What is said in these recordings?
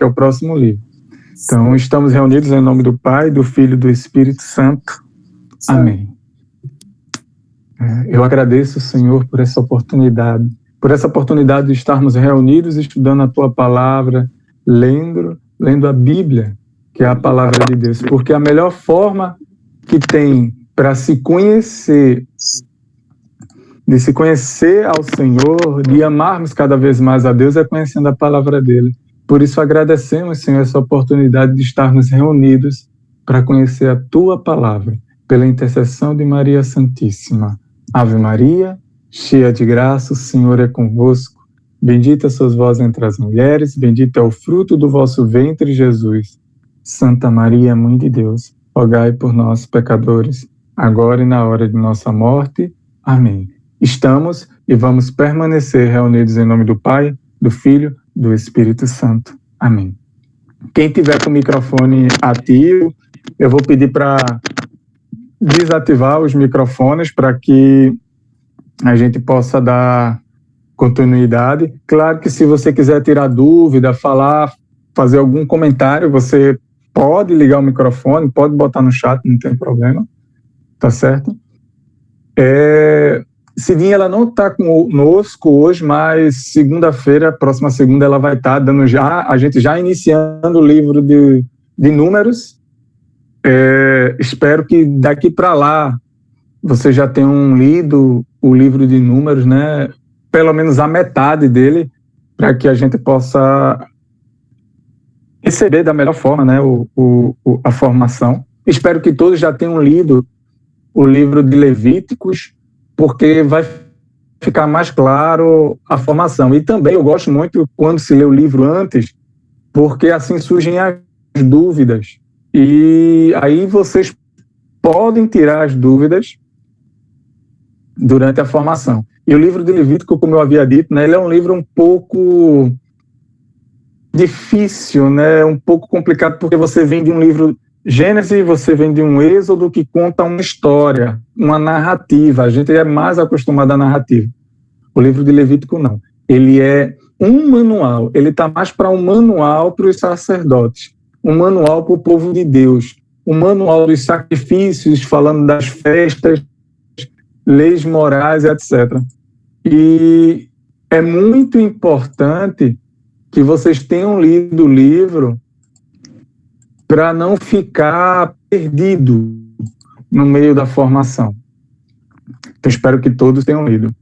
é o próximo livro. Então, estamos reunidos em nome do Pai, do Filho e do Espírito Santo. Amém. Eu agradeço, Senhor, por essa oportunidade de estarmos reunidos estudando a Tua Palavra, lendo a Bíblia, que é a Palavra de Deus, porque a melhor forma que tem para se conhecer ao Senhor, de amarmos cada vez mais a Deus, é conhecendo a Palavra dEle. Por isso agradecemos, Senhor, essa oportunidade de estarmos reunidos para conhecer a Tua Palavra, pela intercessão de Maria Santíssima. Ave Maria, cheia de graça, o Senhor é convosco. Bendita sois vós entre as mulheres, bendito é o fruto do vosso ventre, Jesus. Santa Maria, Mãe de Deus, rogai por nós, pecadores, agora e na hora de nossa morte. Amém. Estamos e vamos permanecer reunidos em nome do Pai, do Filho, do Espírito Santo. Amém. Quem tiver com o microfone ativo, eu vou pedir para desativar os microfones para que a gente possa dar continuidade. Claro que se você quiser tirar dúvida, falar, fazer algum comentário, você pode ligar o microfone, pode botar no chat, não tem problema, tá certo? Cidinha, ela não está conosco hoje, mas segunda-feira, próxima segunda, ela vai estar dando a gente já iniciando o livro de Números. Espero que daqui para lá vocês já tenham lido o livro de Números, né? Pelo menos a metade dele, para que a gente possa receber da melhor forma, né? A formação. Espero que todos já tenham lido o livro de Levíticos, porque vai ficar mais claro a formação. E também eu gosto muito quando se lê o livro antes, porque assim surgem as dúvidas. E aí vocês podem tirar as dúvidas durante a formação. E o livro de Levítico, como eu havia dito, né, ele é um livro um pouco difícil, né, um pouco complicado, porque você vem de um livro Gênesis, você vem de um Êxodo que conta uma história, uma narrativa. A gente é mais acostumado à narrativa. O livro de Levítico não. Ele é um manual, ele está mais para um manual para os sacerdotes, um manual para o povo de Deus, um manual dos sacrifícios, falando das festas, leis morais, etc. E é muito importante que vocês tenham lido o livro para não ficar perdido no meio da formação. Então, espero que todos tenham lido.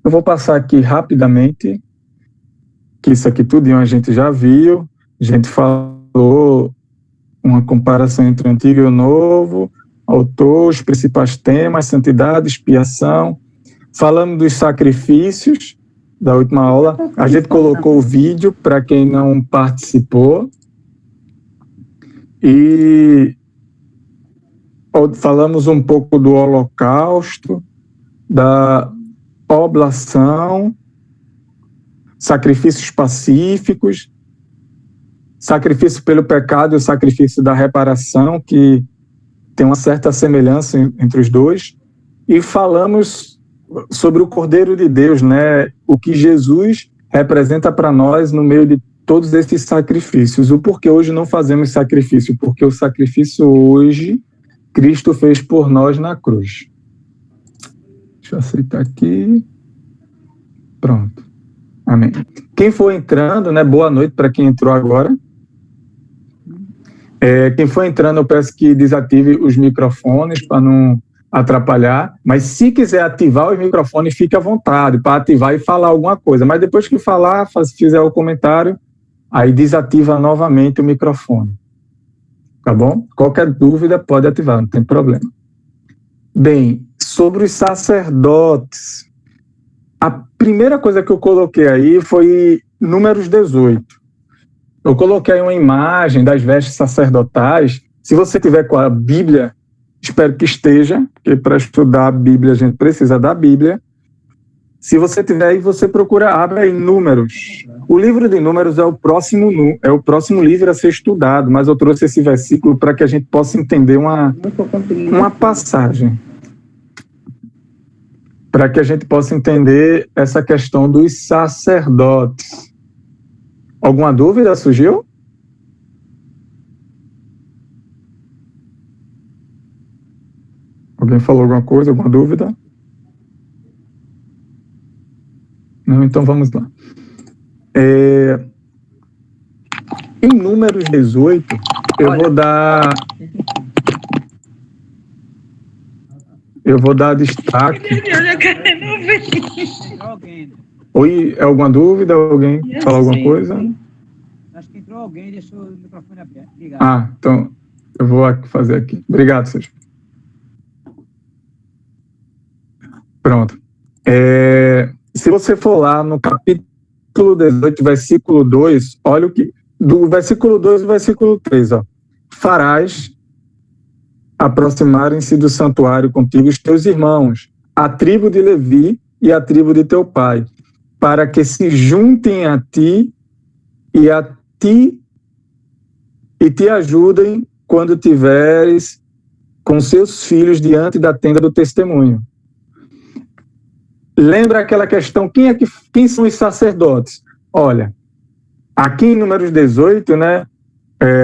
Eu vou passar aqui rapidamente, que isso aqui tudo a gente já viu, a gente falou uma comparação entre o Antigo e o Novo, autor, os principais temas, santidade, expiação. Falando dos sacrifícios da última aula, a gente colocou o vídeo para quem não participou. E falamos um pouco do holocausto, da oblação, sacrifícios pacíficos, sacrifício pelo pecado e o sacrifício da reparação, que tem uma certa semelhança entre os dois, e falamos sobre o Cordeiro de Deus, né? O que Jesus representa para nós no meio de todos esses sacrifícios. O porquê hoje não fazemos sacrifício? Porque o sacrifício hoje, Cristo fez por nós na cruz. Deixa eu aceitar aqui. Pronto. Amém. Quem for entrando, né? Boa noite para quem entrou agora. Quem for entrando, eu peço que desative os microfones para não atrapalhar, mas se quiser ativar o microfone, fique à vontade para ativar e falar alguma coisa, mas depois que falar, fizer o comentário, aí desativa novamente o microfone, tá bom? Qualquer dúvida pode ativar, não tem problema. Bem, sobre os sacerdotes, a primeira coisa que eu coloquei aí foi Números 18. Eu coloquei uma imagem das vestes sacerdotais. Se você tiver com a Bíblia, espero que esteja, porque para estudar a Bíblia a gente precisa da Bíblia. Se você tiver aí, você procura, abre aí Números. O livro de Números é o próximo livro a ser estudado, mas eu trouxe esse versículo para que a gente possa entender uma passagem. Para que a gente possa entender essa questão dos sacerdotes. Alguma dúvida surgiu? Alguém falou alguma coisa, alguma dúvida? Não, então vamos lá. Em Números 18, eu vou dar destaque. Oi, alguma dúvida? Alguém falou alguma coisa? Acho que entrou alguém, deixou o microfone aberto. Obrigado. Então eu vou fazer aqui. Obrigado, Sérgio. Pronto. Se você for lá no capítulo 18, versículo 2, olha o que... Do versículo 2 ao versículo 3, ó. Farás aproximarem-se do santuário contigo os teus irmãos, a tribo de Levi e a tribo de teu pai, para que se juntem a ti e te ajudem quando tiveres com seus filhos diante da tenda do testemunho. Lembra aquela questão, quem são os sacerdotes? Olha, aqui em Números 18, né,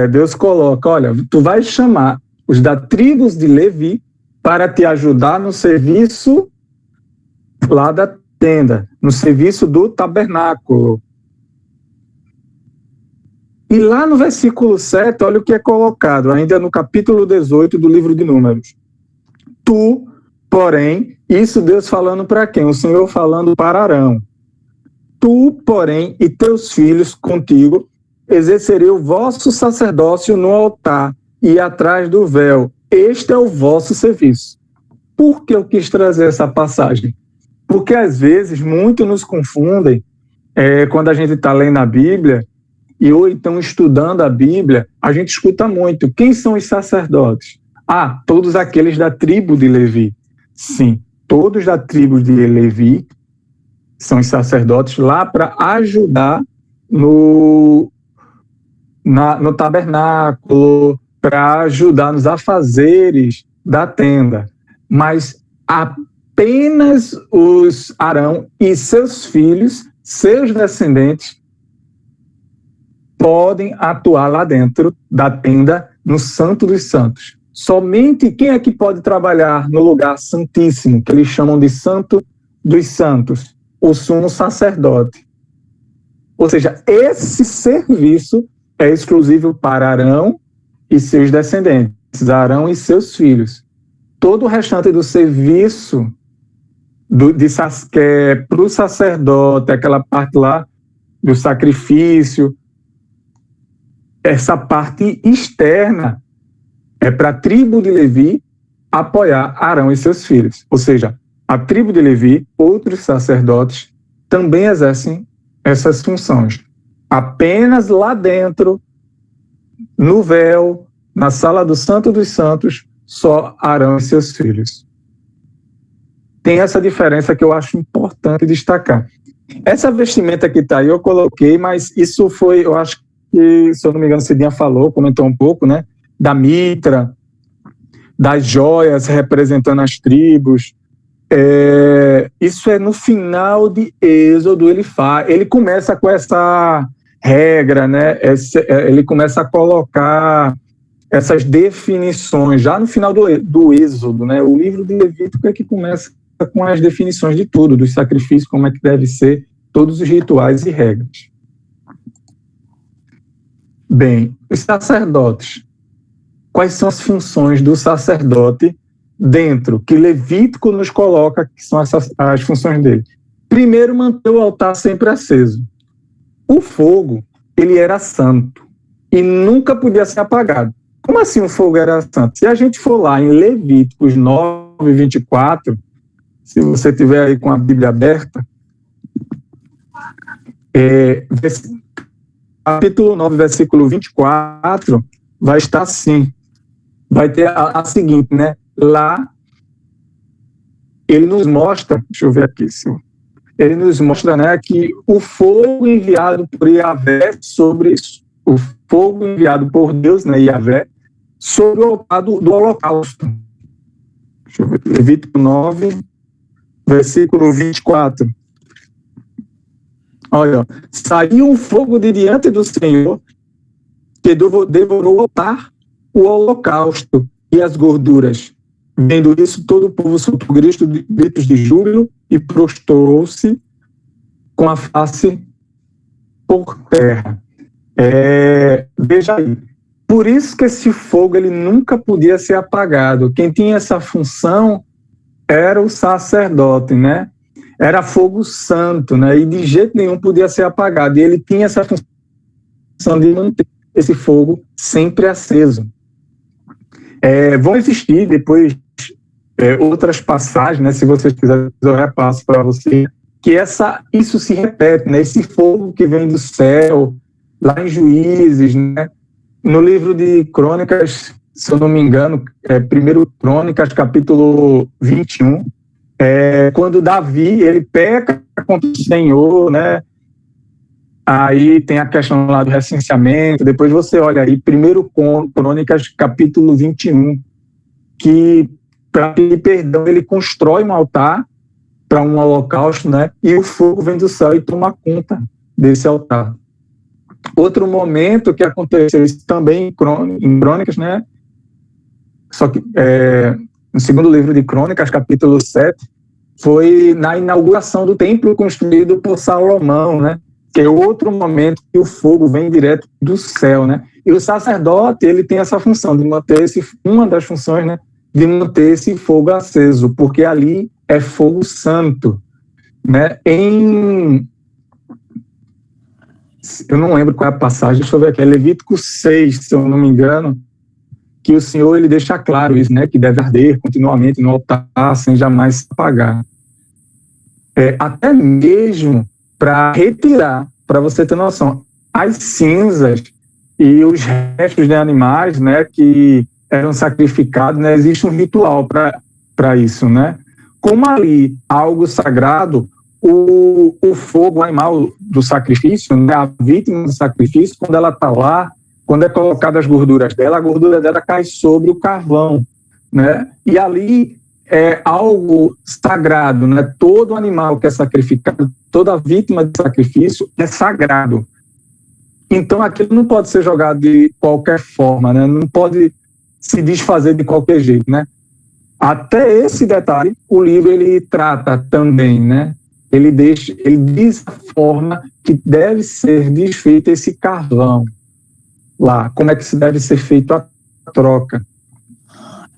Deus coloca, olha, tu vais chamar os da tribos de Levi para te ajudar no serviço lá da tenda, no serviço do tabernáculo. E lá no versículo 7, olha o que é colocado, ainda no capítulo 18 do livro de Números. Tu, porém, isso Deus falando para quem? O Senhor falando para Arão. Tu, porém, e teus filhos contigo, exercerei o vosso sacerdócio no altar e atrás do véu. Este é o vosso serviço. Por que eu quis trazer essa passagem? Porque, às vezes, muitos nos confundem quando a gente está lendo a Bíblia ou então estudando a Bíblia, a gente escuta muito. Quem são os sacerdotes? Todos aqueles da tribo de Levi. Sim, todos da tribo de Levi são os sacerdotes lá para ajudar no tabernáculo, para ajudar nos afazeres da tenda. Mas apenas os Arão e seus filhos, seus descendentes, podem atuar lá dentro da tenda, no Santo dos Santos. Somente quem é que pode trabalhar no lugar santíssimo, que eles chamam de Santo dos Santos? O sumo sacerdote. Ou seja, esse serviço é exclusivo para Arão e seus descendentes, Arão e seus filhos. Todo o restante do serviço para o sacerdote, aquela parte lá do sacrifício, essa parte externa é para a tribo de Levi apoiar Arão e seus filhos. Ou seja, a tribo de Levi, outros sacerdotes, também exercem essas funções. Apenas lá dentro, no véu, na sala do Santo dos Santos, só Arão e seus filhos. Tem essa diferença que eu acho importante destacar. Essa vestimenta que está aí eu coloquei, mas isso foi, eu acho que, se eu não me engano, Cidinha comentou um pouco, né? Da mitra, das joias representando as tribos. Isso é no final de Êxodo, ele começa com essa regra, né? Ele começa a colocar essas definições já no final do Êxodo, né? O livro de Levítico é que começa com as definições de tudo, dos sacrifícios, como é que deve ser, todos os rituais e regras. Bem, os sacerdotes. Quais são as funções do sacerdote dentro, que Levítico nos coloca, que são as funções dele? Primeiro, manter o altar sempre aceso. O fogo, ele era santo e nunca podia ser apagado. Como assim o fogo era santo? Se a gente for lá em Levíticos 9, 24, se você tiver aí com a Bíblia aberta, capítulo 9, versículo 24, vai estar assim. Vai ter a seguinte, né? Lá, ele nos mostra, deixa eu ver aqui, senhor. Ele nos mostra, né, que o fogo enviado por Yahvé sobre isso, o fogo enviado por Deus, né, Yahvé, sobre o altar do holocausto. Deixa eu ver, Levítico 9, versículo 24. Olha, saiu um fogo de diante do Senhor que devorou o altar, o holocausto e as gorduras. Vendo isso, todo o povo soltou gritos de júbilo e prostrou-se com a face por terra. Veja aí. Por isso que esse fogo ele nunca podia ser apagado. Quem tinha essa função era o sacerdote, né? Era fogo santo, né? E de jeito nenhum podia ser apagado. E ele tinha essa função de manter esse fogo sempre aceso. Vão existir depois outras passagens, né? Se vocês quiserem, eu repasso para vocês, que isso se repete, né? Esse fogo que vem do céu, lá em Juízes, né? No livro de Crônicas, se eu não me engano, 1 Crônicas, capítulo 21, quando Davi, ele peca contra o Senhor, né? Aí tem a questão lá do recenseamento, depois você olha aí, 1 Crônicas, capítulo 21, que para pedir perdão, ele constrói um altar para um holocausto, né? E o fogo vem do céu e toma conta desse altar. Outro momento que aconteceu isso também em Crônicas, né? Só que no segundo livro de Crônicas, capítulo 7, foi na inauguração do templo construído por Salomão, né? Que é outro momento que o fogo vem direto do céu, né? E o sacerdote, ele tem essa função de manter uma das funções, né? De manter esse fogo aceso, porque ali é fogo santo, né? Eu não lembro qual é a passagem, deixa eu ver aqui, é Levítico 6, se eu não me engano, que o Senhor ele deixa claro isso, né? Que deve arder continuamente no altar, sem jamais se apagar. Até mesmo para retirar, para você ter noção, as cinzas e os restos de animais, né, que eram sacrificados, né, existe um ritual para isso, né? Como ali algo sagrado, o fogo, o animal do sacrifício, né, a vítima do sacrifício, quando ela está lá, quando é colocada as gorduras dela, a gordura dela cai sobre o carvão, né? E ali é algo sagrado, né? Todo animal que é sacrificado, toda vítima de sacrifício é sagrado. Então aquilo não pode ser jogado de qualquer forma, né? Não pode se desfazer de qualquer jeito, né? Até esse detalhe, o livro ele trata também, né? Ele diz a forma que deve ser desfeito esse carvão lá, como é que se deve ser feito a troca.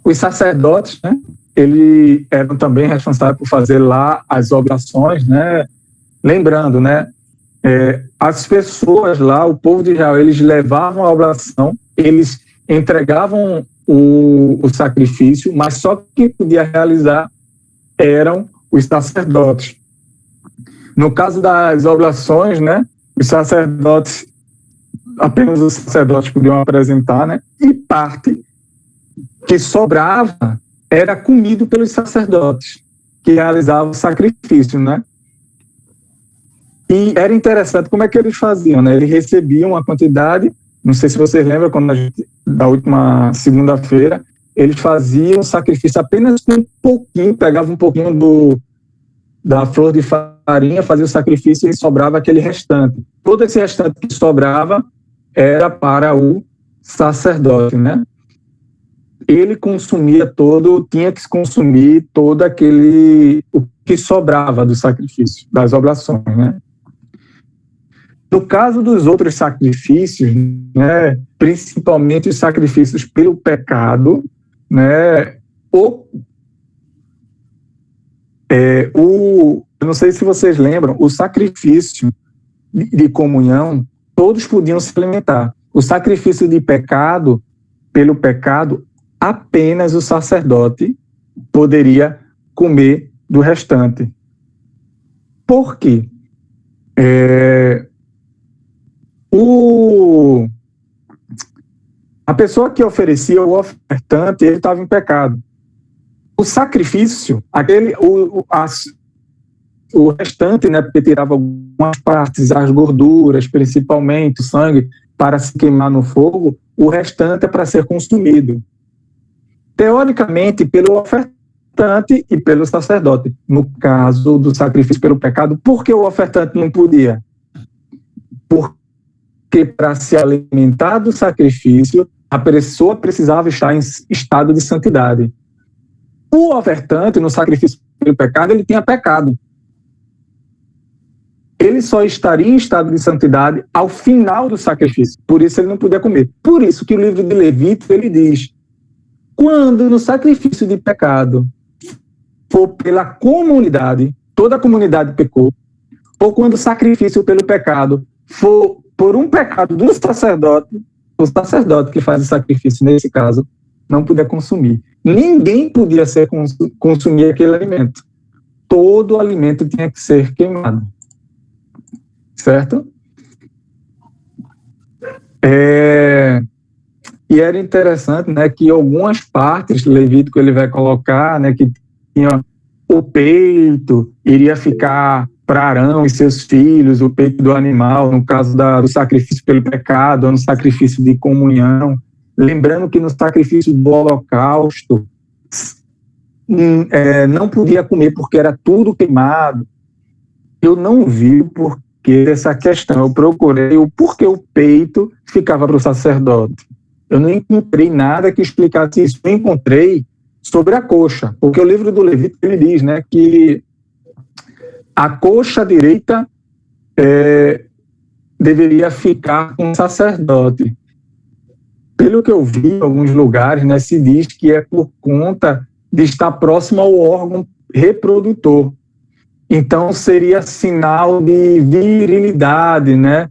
Os sacerdotes, né? Eles eram também responsáveis por fazer lá as oblações, né? Lembrando, né? As pessoas lá, o povo de Israel, eles levavam a oblação, eles entregavam o sacrifício, mas só quem podia realizar eram os sacerdotes. No caso das oblações, né? Apenas os sacerdotes podiam apresentar, né? E parte que sobrava era comido pelos sacerdotes que realizavam o sacrifício, né? E era interessante como é que eles faziam, né? Eles recebiam uma quantidade, não sei se vocês lembram, da última segunda-feira, eles faziam sacrifício apenas com um pouquinho, pegavam um pouquinho da flor de farinha, faziam o sacrifício e sobrava aquele restante. Todo esse restante que sobrava era para o sacerdote, né? Ele tinha que consumir todo o que sobrava do sacrifício, das oblações, né? No caso dos outros sacrifícios, né, principalmente os sacrifícios pelo pecado, né, eu não sei se vocês lembram, o sacrifício de comunhão, todos podiam se alimentar. O sacrifício de pecado, pelo pecado, apenas o sacerdote poderia comer do restante. Por quê? A pessoa que oferecia, o ofertante, ele estava em pecado. O sacrifício, o restante, né, porque tirava algumas partes, as gorduras, principalmente o sangue, para se queimar no fogo, o restante é para ser consumido. Teoricamente, pelo ofertante e pelo sacerdote. No caso do sacrifício pelo pecado, por que o ofertante não podia? porque para se alimentar do sacrifício, a pessoa precisava estar em estado de santidade. O ofertante, no sacrifício pelo pecado, ele tinha pecado. Ele só estaria em estado de santidade ao final do sacrifício. Por isso ele não podia comer. Por isso que o livro de Levítico, ele diz: quando no sacrifício de pecado for pela comunidade, toda a comunidade pecou, ou quando o sacrifício pelo pecado for por um pecado do sacerdote, o sacerdote que faz o sacrifício, nesse caso, não puder consumir. Ninguém podia consumir aquele alimento. Todo alimento tinha que ser queimado. Certo? E era interessante, né, que algumas partes do Levítico ele vai colocar, né, que tinha o peito, iria ficar para Arão e seus filhos, o peito do animal, no caso do sacrifício pelo pecado, ou no sacrifício de comunhão. Lembrando que no sacrifício do holocausto, não podia comer porque era tudo queimado. Eu não vi o porquê dessa questão. Eu procurei o porquê o peito ficava para o sacerdote. Eu não encontrei nada que explicasse isso. Eu encontrei sobre a coxa, porque o livro do Levítico ele diz, né, que a coxa direita deveria ficar com o sacerdote. Pelo que eu vi em alguns lugares, né, se diz que é por conta de estar próximo ao órgão reprodutor. Então, seria sinal de virilidade, né?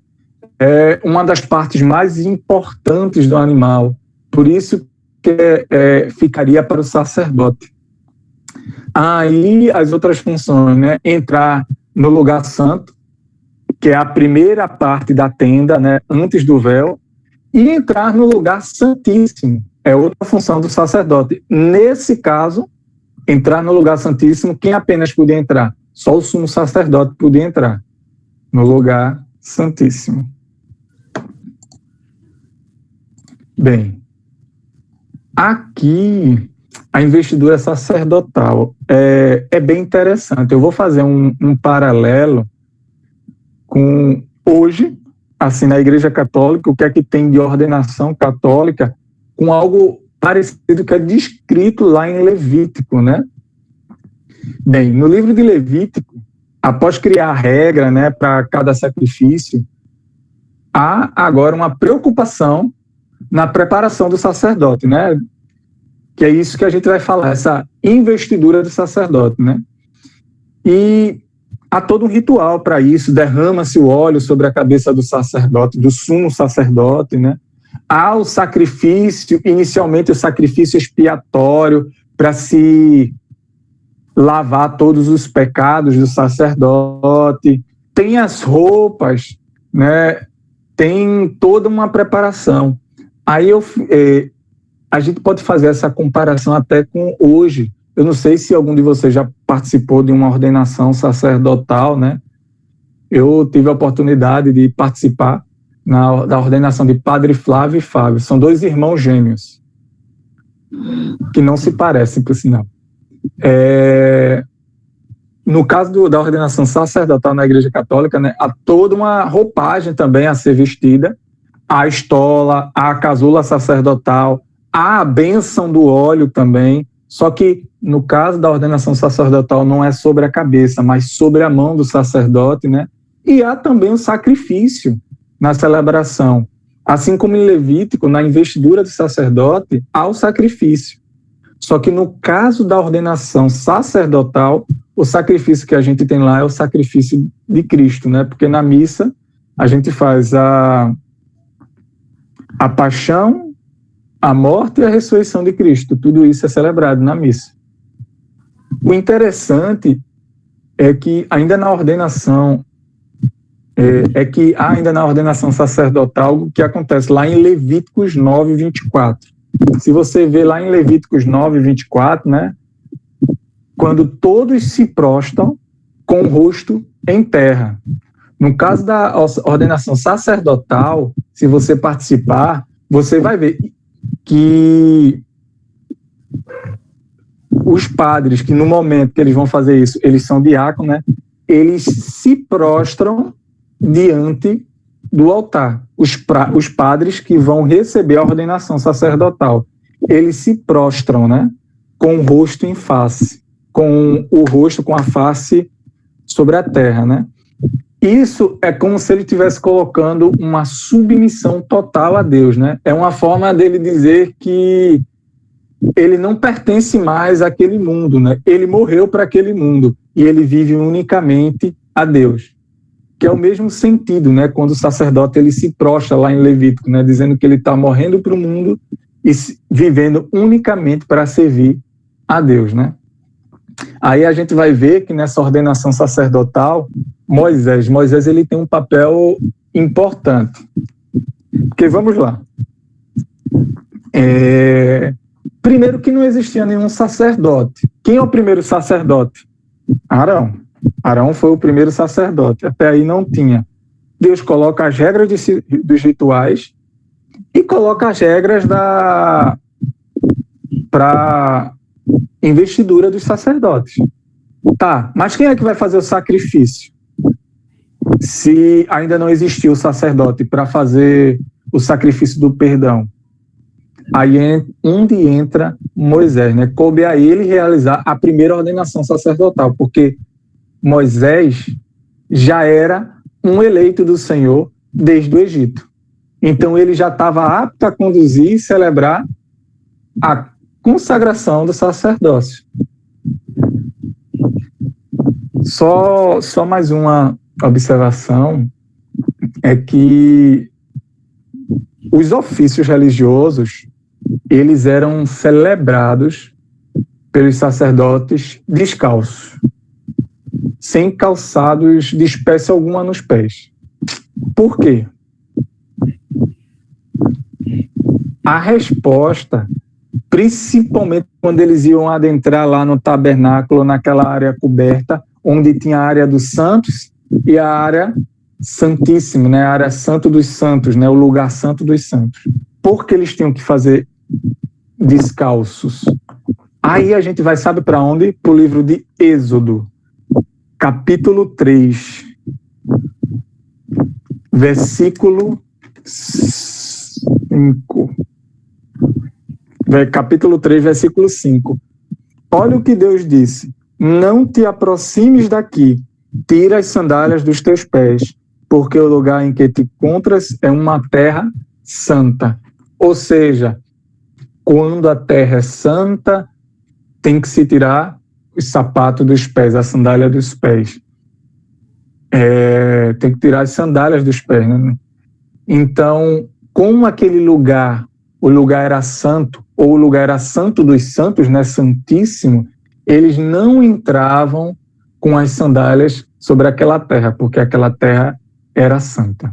É uma das partes mais importantes do animal. Por isso que ficaria para o sacerdote. Aí, as outras funções, né? Entrar no lugar santo, que é a primeira parte da tenda, né? Antes do véu, e entrar no lugar santíssimo. É outra função do sacerdote. Nesse caso, entrar no lugar santíssimo, quem apenas podia entrar? Só o sumo sacerdote podia entrar no lugar santíssimo. Bem, aqui a investidura sacerdotal é bem interessante. Eu vou fazer um paralelo com hoje, assim, na Igreja Católica, o que é que tem de ordenação católica, com algo parecido que é descrito lá em Levítico, né? Bem, no livro de Levítico, após criar a regra, né, para cada sacrifício, há agora uma preocupação na preparação do sacerdote, né? Que é isso que a gente vai falar, essa investidura do sacerdote, né? E há todo um ritual para isso, derrama-se o óleo sobre a cabeça do sacerdote, do sumo sacerdote, né? Há o sacrifício, inicialmente o sacrifício expiatório, para se lavar todos os pecados do sacerdote. Tem as roupas, né? Tem toda uma preparação. Aí a gente pode fazer essa comparação até com hoje. Eu não sei se algum de vocês já participou de uma ordenação sacerdotal, né? Eu tive a oportunidade de participar da ordenação de Padre Flávio e Fábio. São dois irmãos gêmeos, que não se parecem, por sinal. No caso da ordenação sacerdotal na Igreja Católica, né, há toda uma roupagem também a ser vestida, a estola, a casula sacerdotal, há a bênção do óleo também, só que no caso da ordenação sacerdotal não é sobre a cabeça, mas sobre a mão do sacerdote, né? E há também o sacrifício na celebração. Assim como em Levítico, na investidura do sacerdote, há o sacrifício. Só que no caso da ordenação sacerdotal, o sacrifício que a gente tem lá é o sacrifício de Cristo, né? Porque na missa a gente faz a paixão, a morte e a ressurreição de Cristo. Tudo isso é celebrado na missa. O interessante é que ainda na ordenação sacerdotal, o que acontece lá em Levíticos 9, 24. Se você vê lá em Levíticos 9, 24, né, quando todos se prostram com o rosto em terra. No caso da ordenação sacerdotal, se você participar, você vai ver que os padres, que no momento que eles vão fazer isso, eles são diáconos, né, eles se prostram diante do altar. Os padres que vão receber a ordenação sacerdotal, eles se prostram, né? Com o rosto em face, com a face sobre a terra, né? Isso é como se ele estivesse colocando uma submissão total a Deus, né? É uma forma dele dizer que ele não pertence mais àquele mundo, né? Ele morreu para aquele mundo e ele vive unicamente a Deus. Que é o mesmo sentido, né? Quando o sacerdote ele se prostra lá em Levítico, né? Dizendo que ele está morrendo para o mundo e vivendo unicamente para servir a Deus, né? Aí a gente vai ver que nessa ordenação sacerdotal, Moisés ele tem um papel importante. Porque vamos lá. Primeiro que não existia nenhum sacerdote. Quem é o primeiro sacerdote? Arão. Arão foi o primeiro sacerdote. Até aí não tinha. Deus coloca as regras dos rituais e coloca as regras para investidura dos sacerdotes. Tá, mas quem é que vai fazer o sacrifício? Se ainda não existiu o sacerdote para fazer o sacrifício do perdão, aí é onde entra Moisés, né? Coube a ele realizar a primeira ordenação sacerdotal, porque Moisés já era um eleito do Senhor desde o Egito. Então ele já estava apto a conduzir e celebrar a consagração do sacerdócio. Só mais uma observação é que os ofícios religiosos eles eram celebrados pelos sacerdotes descalços, sem calçados de espécie alguma nos pés. Por quê? A resposta, principalmente quando eles iam adentrar lá no tabernáculo, naquela área coberta, onde tinha a área dos santos e a área santíssima, né? A área santo dos santos, né? O lugar santo dos santos. Por que eles tinham que fazer descalços? Aí a gente vai, sabe para onde? Para o livro de Êxodo, capítulo 3, versículo 5. Capítulo 3, versículo 5. Olha o que Deus disse: não te aproximes daqui, tira as sandálias dos teus pés, porque o lugar em que te encontras é uma terra santa. Ou seja, quando a terra é santa, tem que se tirar o sapato dos pés, a sandália dos pés. Tem que tirar as sandálias dos pés, né? Então, como aquele lugar, o lugar era santo, ou o lugar era santo dos santos, né, santíssimo, eles não entravam com as sandálias sobre aquela terra, porque aquela terra era santa.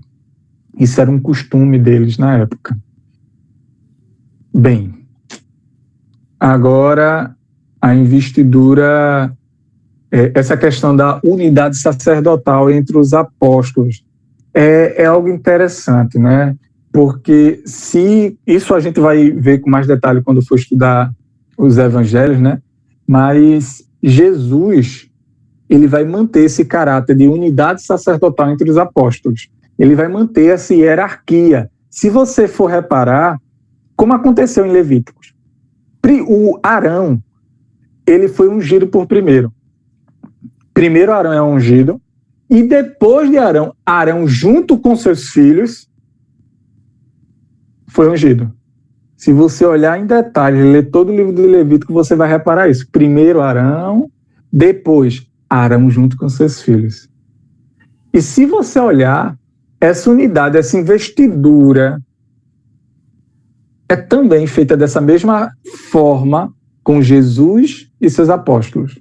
Isso era um costume deles na época. Bem, agora a investidura, essa questão da unidade sacerdotal entre os apóstolos é algo interessante, né? Porque se isso a gente vai ver com mais detalhe quando for estudar os evangelhos, né? Mas Jesus, ele vai manter esse caráter de unidade sacerdotal entre os apóstolos. Ele vai manter essa hierarquia. Se você for reparar, como aconteceu em Levíticos, o Arão, ele foi ungido por primeiro. Primeiro Arão é ungido, e depois de Arão junto com seus filhos, foi ungido. Se você olhar em detalhe, ler todo o livro do Levítico, você vai reparar isso. Primeiro Arão, depois Arão junto com seus filhos. E se você olhar, essa unidade, essa investidura, é também feita dessa mesma forma com Jesus e seus apóstolos.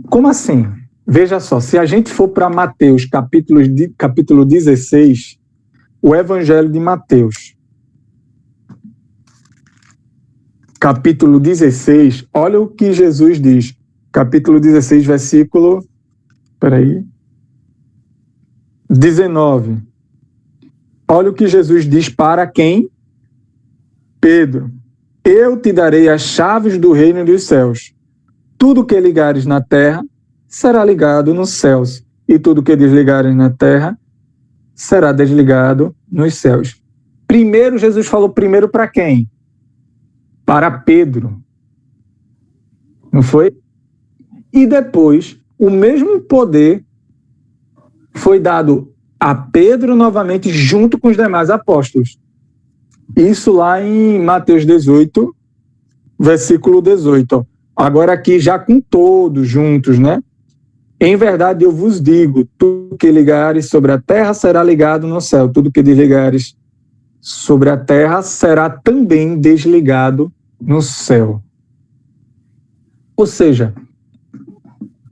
Como assim? Veja só, se a gente for para Mateus, capítulo 16, o Evangelho de Mateus, capítulo 16, olha o que Jesus diz. Capítulo 16, versículo 19. Olha o que Jesus diz para quem? Pedro. Eu te darei as chaves do reino dos céus. Tudo que ligares na terra será ligado nos céus. e tudo que desligarem na terra será desligado nos céus. Primeiro, Jesus falou primeiro para quem? Para Pedro. Não foi? E depois, o mesmo poder foi dado a Pedro novamente, junto com os demais apóstolos. Isso lá em Mateus 18, versículo 18. Agora aqui já com todos juntos, né? Em verdade eu vos digo, tudo que ligares sobre a terra será ligado no céu, tudo que desligares sobre a terra será também desligado no céu. Ou seja,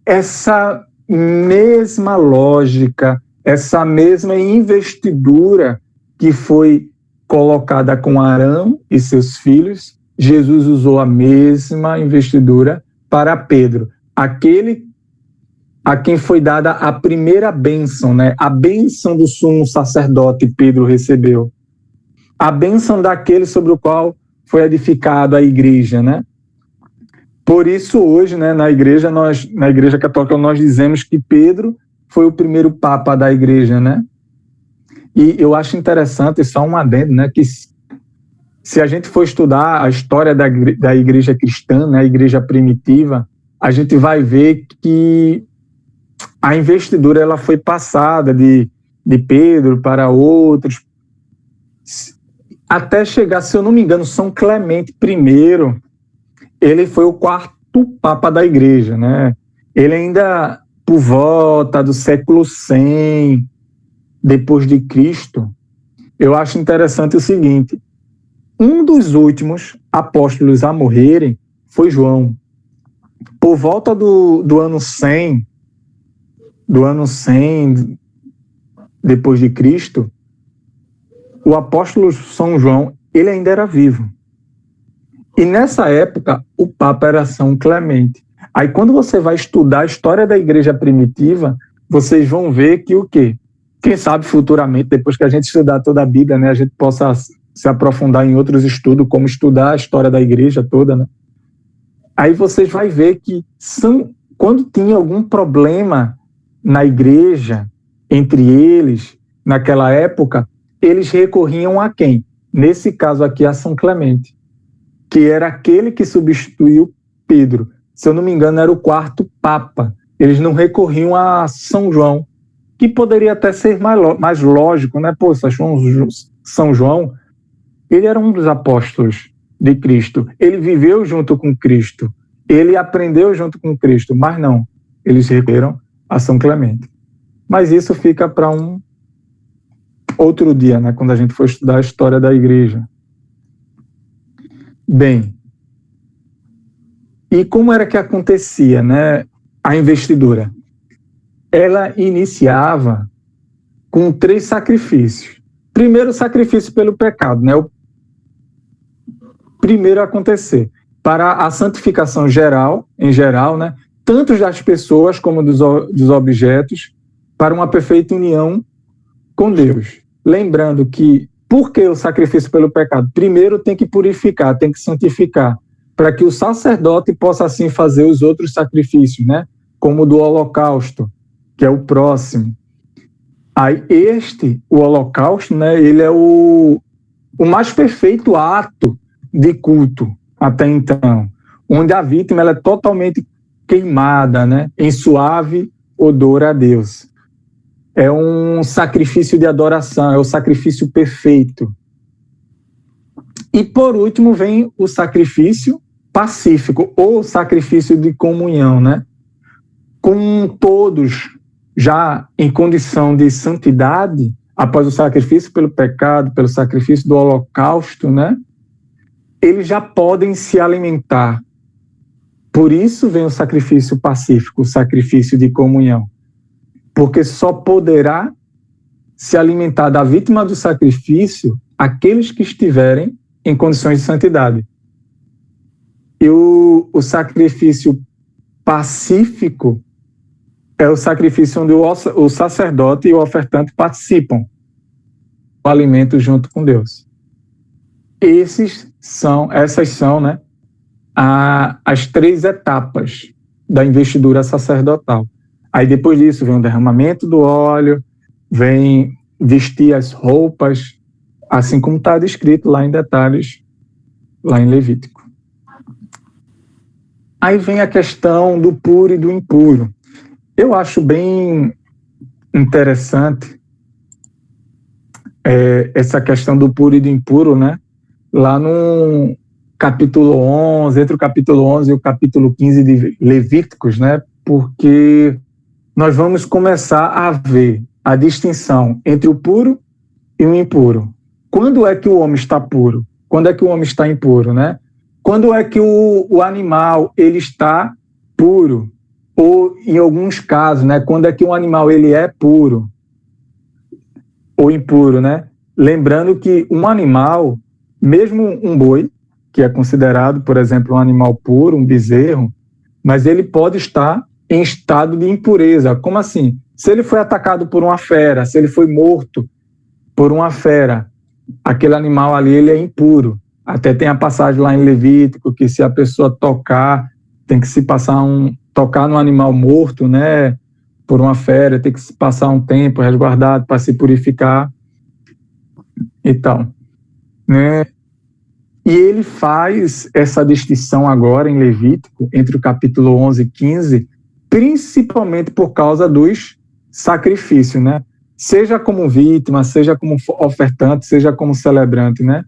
essa mesma lógica, essa mesma investidura que foi colocada com Arão e seus filhos, Jesus usou a mesma investidura para Pedro, aquele a quem foi dada a primeira bênção, né? A bênção do sumo sacerdote Pedro recebeu. A bênção daquele sobre o qual foi edificada a igreja, né? Por isso hoje, né, na igreja católica, nós dizemos que Pedro foi o primeiro papa da igreja, né? E eu acho interessante, só um adendo, né, que se a gente for estudar a história da igreja cristã, né, a igreja primitiva, a gente vai ver que a investidura ela foi passada de Pedro para outros, até chegar, se eu não me engano, São Clemente I, ele foi o quarto papa da igreja, né? Ele ainda, por volta do século 100, depois de Cristo, eu acho interessante o seguinte, um dos últimos apóstolos a morrerem foi João. Por volta do ano 100, depois de Cristo, o apóstolo São João, ele ainda era vivo. E nessa época, o Papa era São Clemente. Aí quando você vai estudar a história da igreja primitiva, vocês vão ver que o quê? Quem sabe futuramente, depois que a gente estudar toda a Bíblia, né, a gente possa se aprofundar em outros estudos, como estudar a história da igreja toda, né? Aí vocês vão ver que quando tinha algum problema na igreja, entre eles, naquela época, eles recorriam a quem? Nesse caso aqui, a São Clemente, que era aquele que substituiu Pedro. Se eu não me engano, era o quarto Papa. Eles não recorriam a São João, que poderia até ser mais lógico, né? Pô, São João, ele era um dos apóstolos de Cristo. Ele viveu junto com Cristo. Ele aprendeu junto com Cristo, mas não. Eles recorreram a São Clemente. Mas isso fica para um outro dia, né, quando a gente for estudar a história da igreja. Bem, e como era que acontecia, né, a investidura? Ela iniciava com 3 sacrifícios. Primeiro, o sacrifício pelo pecado, né, o primeiro a acontecer, para a santificação em geral, né, tanto das pessoas como dos objetos, para uma perfeita união com Deus. Lembrando que, por que o sacrifício pelo pecado? Primeiro tem que purificar, tem que santificar, para que o sacerdote possa assim fazer os outros sacrifícios, né? Como o do holocausto, que é o próximo. Aí o holocausto, né, ele é o mais perfeito ato de culto até então, onde a vítima ela é totalmente queimada, né, em suave odor a Deus. É um sacrifício de adoração, é o sacrifício perfeito. E por último vem o sacrifício pacífico, ou sacrifício de comunhão, né? Com todos já em condição de santidade, após o sacrifício pelo pecado, pelo sacrifício do holocausto, né? Eles já podem se alimentar. Por isso vem o sacrifício pacífico, o sacrifício de comunhão. Porque só poderá se alimentar da vítima do sacrifício aqueles que estiverem em condições de santidade. E o sacrifício pacífico é o sacrifício onde o sacerdote e o ofertante participam do alimento junto com Deus. Essas são, né, as 3 etapas da investidura sacerdotal. Aí depois disso vem o derramamento do óleo, vem vestir as roupas, assim como está descrito lá em detalhes, lá em Levítico. Aí vem a questão do puro e do impuro. Eu acho bem interessante essa questão do puro e do impuro, né? Lá no capítulo 11, entre o capítulo 11 e o capítulo 15 de Levíticos, né? Porque nós vamos começar a ver a distinção entre o puro e o impuro. Quando é que o homem está puro? Quando é que o homem está impuro, né? Quando é que o animal ele está puro? Ou, em alguns casos, né? Quando é que um animal ele é puro ou impuro, né? Lembrando que um animal, mesmo um boi, que é considerado, por exemplo, um animal puro, um bezerro, mas ele pode estar em estado de impureza. Como assim? Se ele foi atacado por uma fera, se ele foi morto por uma fera, aquele animal ali ele é impuro. Até tem a passagem lá em Levítico que se a pessoa tocar, tem que se passar tocar no animal morto, né, por uma fera, tem que se passar um tempo resguardado para se purificar e tal, né? E ele faz essa distinção agora em Levítico entre o capítulo 11 e 15, principalmente por causa dos sacrifícios, né? Seja como vítima, seja como ofertante, seja como celebrante, né?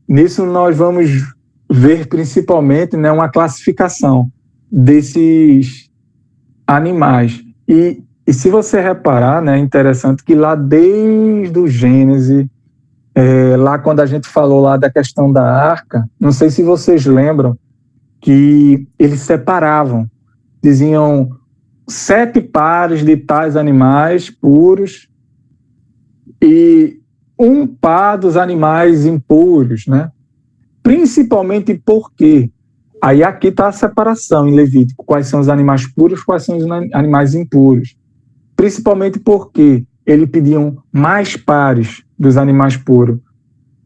Nisso nós vamos ver principalmente, né, uma classificação desses animais. E se você reparar, né, é interessante que lá desde o Gênesis, lá quando a gente falou lá da questão da arca, não sei se vocês lembram que eles separavam, diziam 7 pares de tais animais puros e 1 par dos animais impuros, né? Principalmente porque aí aqui está a separação em Levítico, quais são os animais puros, quais são os animais impuros. Principalmente porque eles pediam mais pares dos animais puros,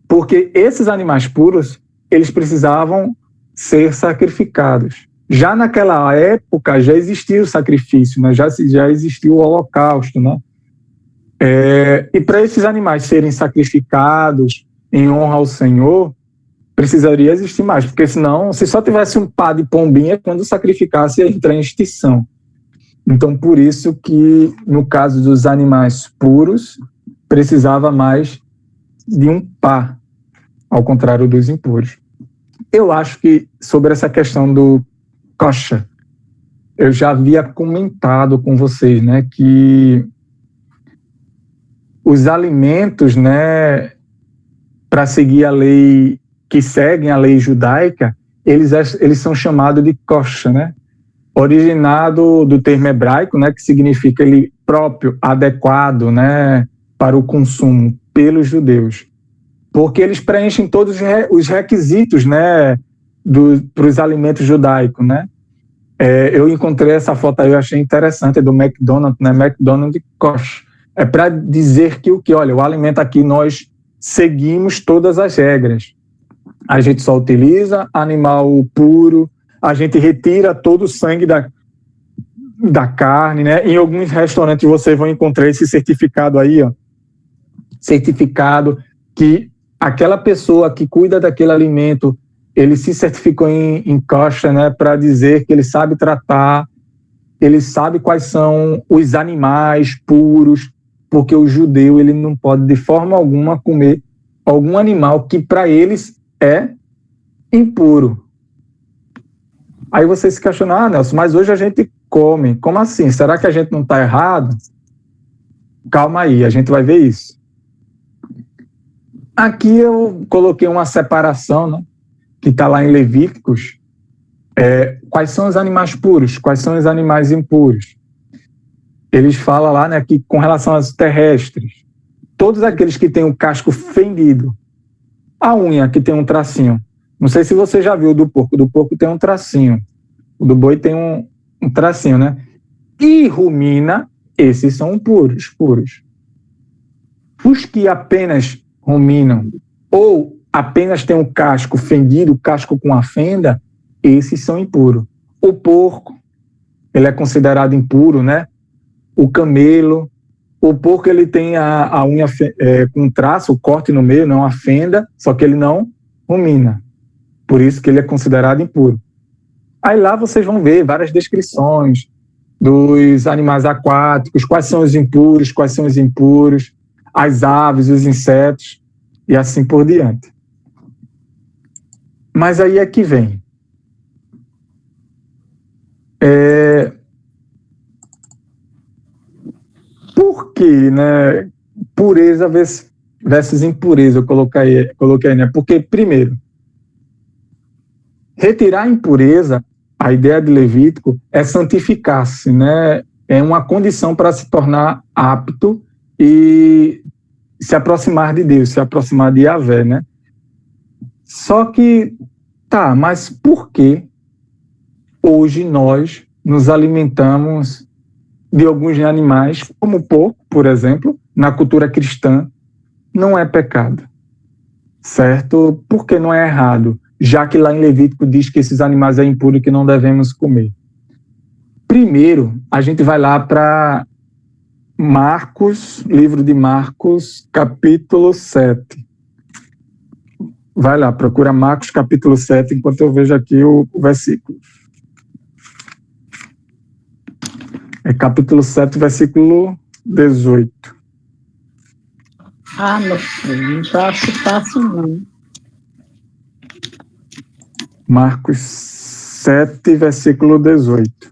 porque esses animais puros, eles precisavam ser sacrificados. Já naquela época, já existia o sacrifício, né? já existia o holocausto, né? E para esses animais serem sacrificados em honra ao Senhor, precisaria existir mais, porque senão, se só tivesse um par de pombinha, quando sacrificasse, ia entrar em extinção. Então, por isso que, no caso dos animais puros, precisava mais de um par, ao contrário dos impuros. Eu acho que, sobre essa questão do kosher, eu já havia comentado com vocês, né, que os alimentos, né, para seguir a lei, que seguem a lei judaica, eles são chamados de kosher, né? Originado do termo hebraico, né, que significa ele próprio, adequado, né, para o consumo pelos judeus, porque eles preenchem todos os requisitos, né, para os alimentos judaicos, né? Eu encontrei essa foto aí, eu achei interessante, é do McDonald's, né, McDonald's kosher. É para dizer que olha, o alimento aqui nós seguimos todas as regras. A gente só utiliza animal puro, a gente retira todo o sangue da carne, né? Em alguns restaurantes vocês vão encontrar esse certificado aí, ó. Certificado que aquela pessoa que cuida daquele alimento, ele se certificou em kosher, né? Para dizer que ele sabe tratar, ele sabe quais são os animais puros, porque o judeu ele não pode de forma alguma comer algum animal que para eles é impuro. Aí você se questiona, Nelson, mas hoje a gente come. Como assim? Será que a gente não está errado? Calma aí, a gente vai ver isso. Aqui eu coloquei uma separação, né, que está lá em Levíticos. Quais são os animais puros? Quais são os animais impuros? Eles falam lá, né, que com relação aos terrestres, todos aqueles que têm o casco fendido, a unha que tem um tracinho. Não sei se você já viu o do porco tem um tracinho, o do boi tem um tracinho, né? E rumina, esses são puros. Os que apenas ruminam ou apenas têm um casco fendido, casco com a fenda, esses são impuros. O porco, ele é considerado impuro, né? O camelo, o porco, ele tem a unha com um traço, o corte no meio, não uma fenda, só que ele não rumina. Por isso que ele é considerado impuro. Aí lá vocês vão ver várias descrições dos animais aquáticos, quais são os impuros, quais são os impuros, as aves, os insetos, e assim por diante. Mas aí é que vem. Por que, né? Pureza versus impureza, eu coloquei, né? Porque, primeiro, retirar a impureza, a ideia de Levítico é santificar-se, né? É uma condição para se tornar apto e se aproximar de Deus, se aproximar de Yahvé, né? Só que, mas por que hoje nós nos alimentamos de alguns animais, como o porco, por exemplo, na cultura cristã, não é pecado, certo? Porque não é errado, já que lá em Levítico diz que esses animais é impuro e que não devemos comer. Primeiro, a gente vai lá para Marcos, livro de Marcos, capítulo 7. Vai lá, procura Marcos, capítulo 7, enquanto eu vejo aqui o versículo. É capítulo 7, versículo 18. Meu filho, não tá fácil, não. Marcos 7, versículo 18.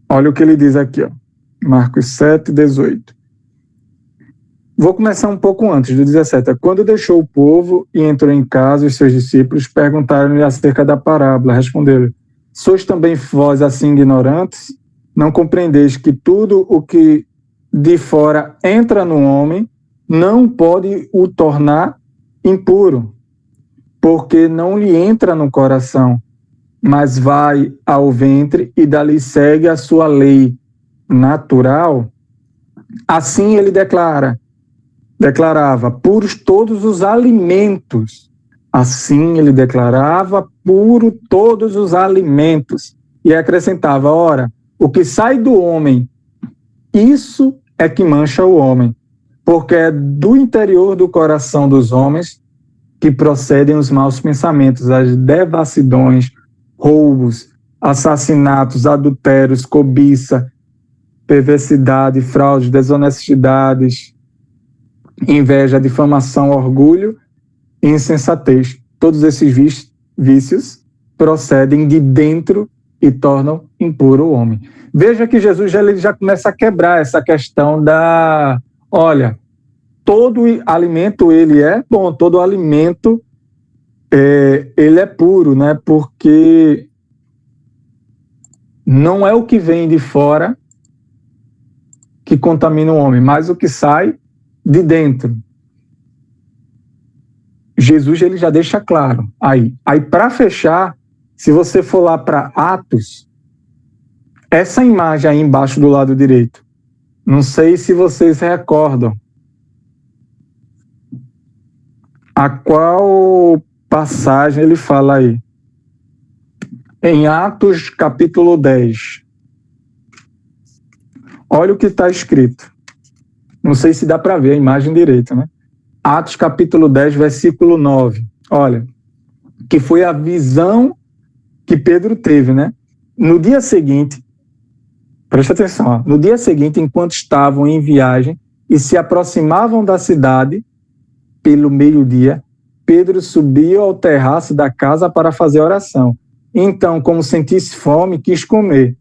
Olha o que ele diz aqui, ó. Marcos 7, 18. Vou começar um pouco antes, do 17. Quando deixou o povo e entrou em casa, os seus discípulos perguntaram-lhe acerca da parábola. Responderam: sois também vós assim ignorantes? Não compreendeis que tudo o que de fora entra no homem não pode o tornar impuro, porque não lhe entra no coração, mas vai ao ventre e dali segue a sua lei natural? Assim ele declarava puros todos os alimentos. Assim ele declarava puro todos os alimentos. E acrescentava: ora, o que sai do homem, isso é que mancha o homem, porque é do interior do coração dos homens que procedem os maus pensamentos, as devassidões, roubos, assassinatos, adultérios, cobiça, perversidade, fraude, desonestidades, inveja, difamação, orgulho e insensatez. Todos esses vícios procedem de dentro e tornam impuro o homem. Veja que Jesus já começa a quebrar essa questão olha, todo alimento ele é bom, todo alimento ele é puro, né? Porque não é o que vem de fora que contamina o homem, mas o que sai de dentro. Jesus ele já deixa claro. Aí para fechar, se você for lá para Atos, essa imagem aí embaixo do lado direito, não sei se vocês recordam, a qual passagem ele fala aí? Em Atos capítulo 10. Olha o que está escrito. Não sei se dá para ver a imagem direita, né? Atos capítulo 10, versículo 9. Olha, que foi a visão que Pedro teve, né? No dia seguinte, presta atenção, ó, no dia seguinte, enquanto estavam em viagem e se aproximavam da cidade, pelo meio-dia, Pedro subiu ao terraço da casa para fazer oração. Então, como sentisse fome, quis comer.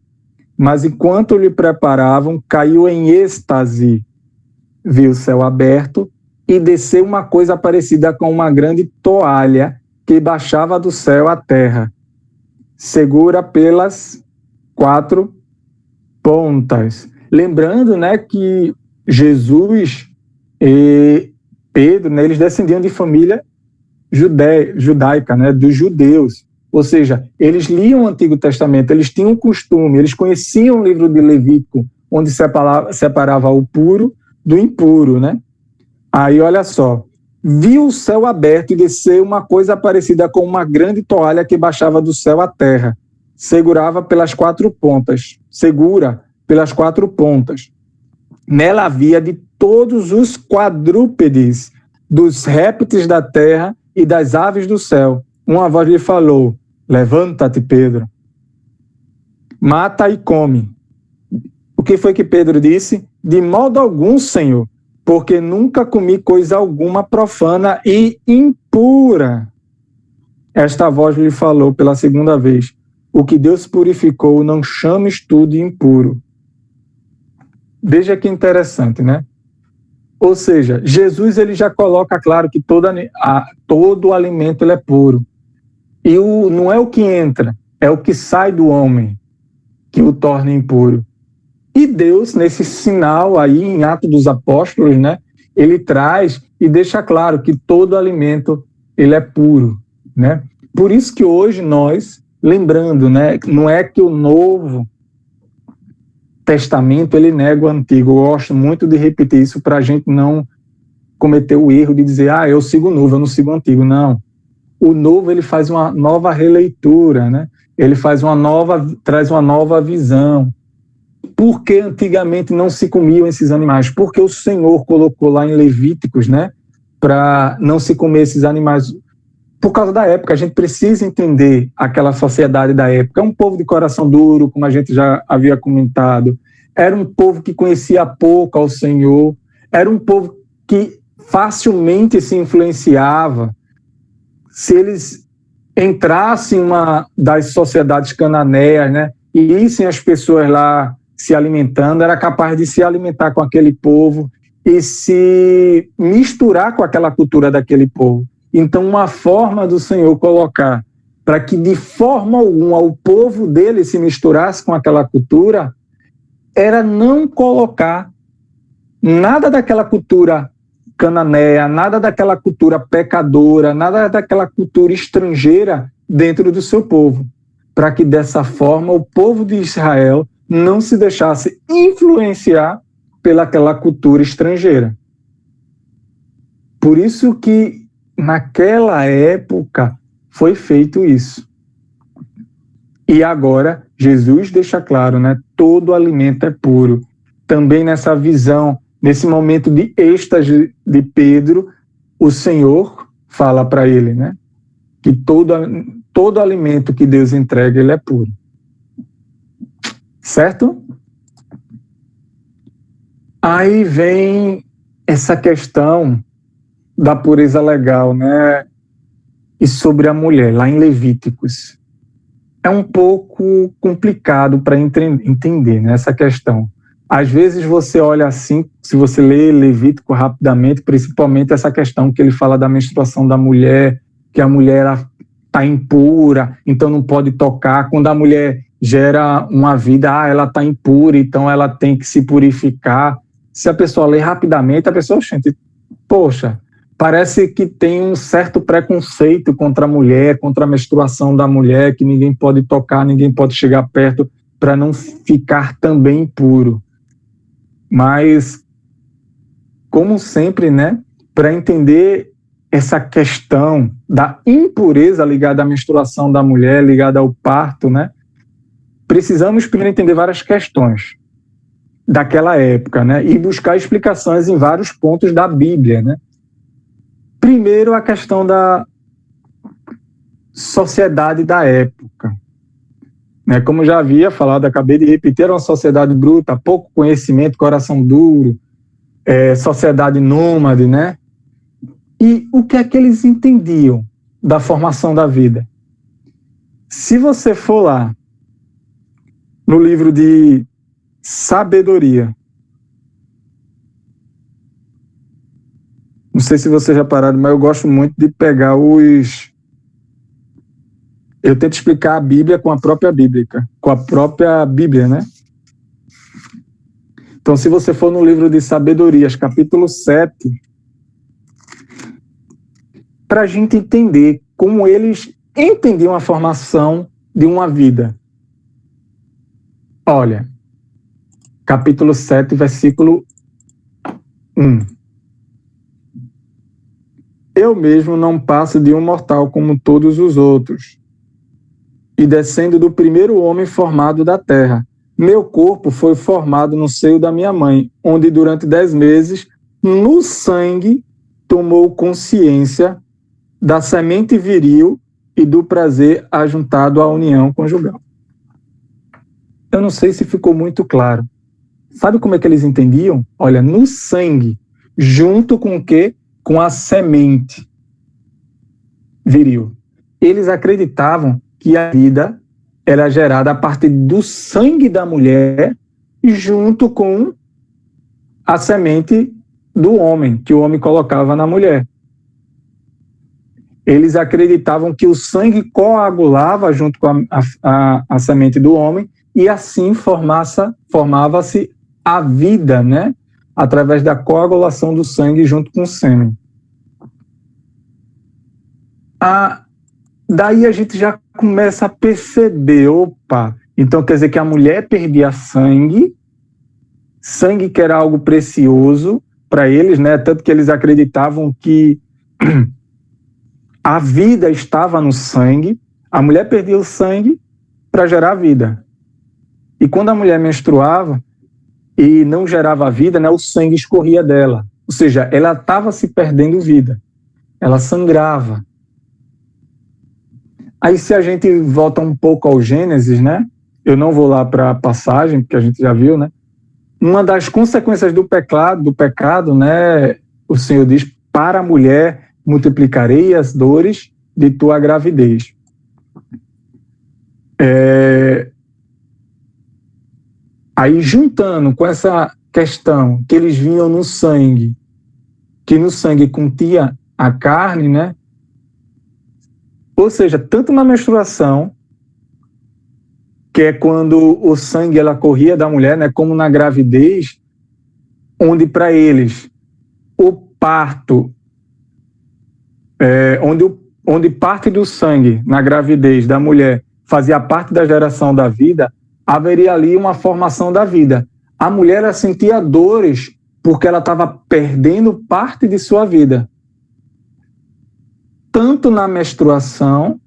Mas enquanto lhe preparavam, caiu em êxtase. Viu o céu aberto e desceu uma coisa parecida com uma grande toalha que baixava do céu à terra, segura pelas 4 pontas. Lembrando, né, que Jesus e Pedro, né, eles descendiam de família judaica, né, dos judeus. Ou seja, eles liam o Antigo Testamento, eles tinham costume, eles conheciam o livro de Levítico, onde separava o puro do impuro, né? Aí, olha só, viu o céu aberto e desceu uma coisa parecida com uma grande toalha que baixava do céu à terra, segura pelas quatro pontas. Nela havia de todos os quadrúpedes, dos répteis da terra e das aves do céu. Uma voz lhe falou: levanta-te, Pedro, mata e come. O que foi que Pedro disse? De modo algum, Senhor, porque nunca comi coisa alguma profana e impura. Esta voz lhe falou pela segunda vez: o que Deus purificou, não chames tu de impuro. Veja que interessante, né? Ou seja, Jesus ele já coloca claro que todo alimento ele é puro. E não é o que entra, é o que sai do homem que o torna impuro. E Deus, nesse sinal aí em Atos dos Apóstolos, né, ele traz e deixa claro que todo alimento ele é puro, né? Por isso que hoje nós, lembrando, né, não é que o Novo Testamento ele nega o Antigo. Eu gosto muito de repetir isso para a gente não cometer o erro de dizer, eu sigo o Novo, eu não sigo o Antigo. Não. O Novo ele faz uma nova releitura, né? Ele traz uma nova visão. Por que antigamente não se comiam esses animais? Porque o Senhor colocou lá em Levíticos, né, para não se comer esses animais. Por causa da época, a gente precisa entender aquela sociedade da época. É um povo de coração duro, como a gente já havia comentado. Era um povo que conhecia pouco ao Senhor. Era um povo que facilmente se influenciava. Se eles entrassem em uma das sociedades cananeias, né, e vissem as pessoas lá se alimentando, era capaz de se alimentar com aquele povo e se misturar com aquela cultura daquele povo. Então, uma forma do Senhor colocar para que de forma alguma o povo dele se misturasse com aquela cultura era não colocar nada daquela cultura cananeia, nada daquela cultura pecadora, nada daquela cultura estrangeira dentro do seu povo, para que dessa forma o povo de Israel não se deixasse influenciar pelaquela cultura estrangeira. Por isso que naquela época foi feito isso. E agora Jesus deixa claro, né? Todo alimento é puro. Também nessa visão, nesse momento de êxtase de Pedro, o Senhor fala para ele, né? Que todo alimento que Deus entrega, ele é puro. Certo? Aí vem essa questão da pureza legal, né? E sobre a mulher, lá em Levíticos. É um pouco complicado para entender, né, essa questão. Às vezes você olha assim, se você lê Levítico rapidamente, principalmente essa questão que ele fala da menstruação da mulher, que a mulher está impura, então não pode tocar. Quando a mulher gera uma vida, ela está impura, então ela tem que se purificar. Se a pessoa lê rapidamente, a pessoa sente, poxa, parece que tem um certo preconceito contra a mulher, contra a menstruação da mulher, que ninguém pode tocar, ninguém pode chegar perto para não ficar também impuro. Mas, como sempre, né, para entender essa questão da impureza ligada à menstruação da mulher, ligada ao parto, né, precisamos primeiro entender várias questões daquela época, né, e buscar explicações em vários pontos da Bíblia, né. Primeiro, a questão da sociedade da época. Como eu já havia falado, acabei de repetir, era uma sociedade bruta, pouco conhecimento, coração duro, sociedade nômade, né? E o que é que eles entendiam da formação da vida? Se você for lá no livro de Sabedoria, não sei se vocês já pararam, mas eu gosto muito de pegar eu tento explicar a Bíblia com a própria Bíblia, né? Então, se você for no livro de Sabedorias, capítulo 7, para a gente entender como eles entendiam a formação de uma vida. Olha, capítulo 7, versículo 1. eu mesmo não passo de um mortal como todos os outros, e descendo do primeiro homem formado da terra. Meu corpo foi formado no seio da minha mãe, onde durante 10 meses, no sangue, tomou consciência da semente viril e do prazer ajuntado à união conjugal. Eu não sei se ficou muito claro. Sabe como é que eles entendiam? Olha, no sangue, junto com o quê? Com a semente viril. Eles acreditavam que a vida era gerada a partir do sangue da mulher junto com a semente do homem, que o homem colocava na mulher. Eles acreditavam que o sangue coagulava junto com a semente do homem e assim formava-se a vida, né? Através da coagulação do sangue junto com o sêmen. Daí a gente já começa a perceber, opa, então quer dizer que a mulher perdia sangue que era algo precioso para eles, né? Tanto que eles acreditavam que a vida estava no sangue, a mulher perdia o sangue para gerar vida. E quando a mulher menstruava e não gerava vida, né, o sangue escorria dela. Ou seja, ela estava se perdendo vida. Ela sangrava. Aí se a gente volta um pouco ao Gênesis, né? Eu não vou lá para a passagem, porque a gente já viu, né? Uma das consequências do pecado, né? O Senhor diz, para a mulher multiplicarei as dores de tua gravidez. Aí, juntando com essa questão que eles vinham no sangue, que no sangue continha a carne, né? Ou seja, tanto na menstruação, que é quando o sangue ela corria da mulher, né? Como na gravidez, onde para eles o parto, onde parte do sangue na gravidez da mulher fazia parte da geração da vida, haveria ali uma formação da vida. A mulher ela sentia dores porque ela estava perdendo parte de sua vida. Tanto na menstruação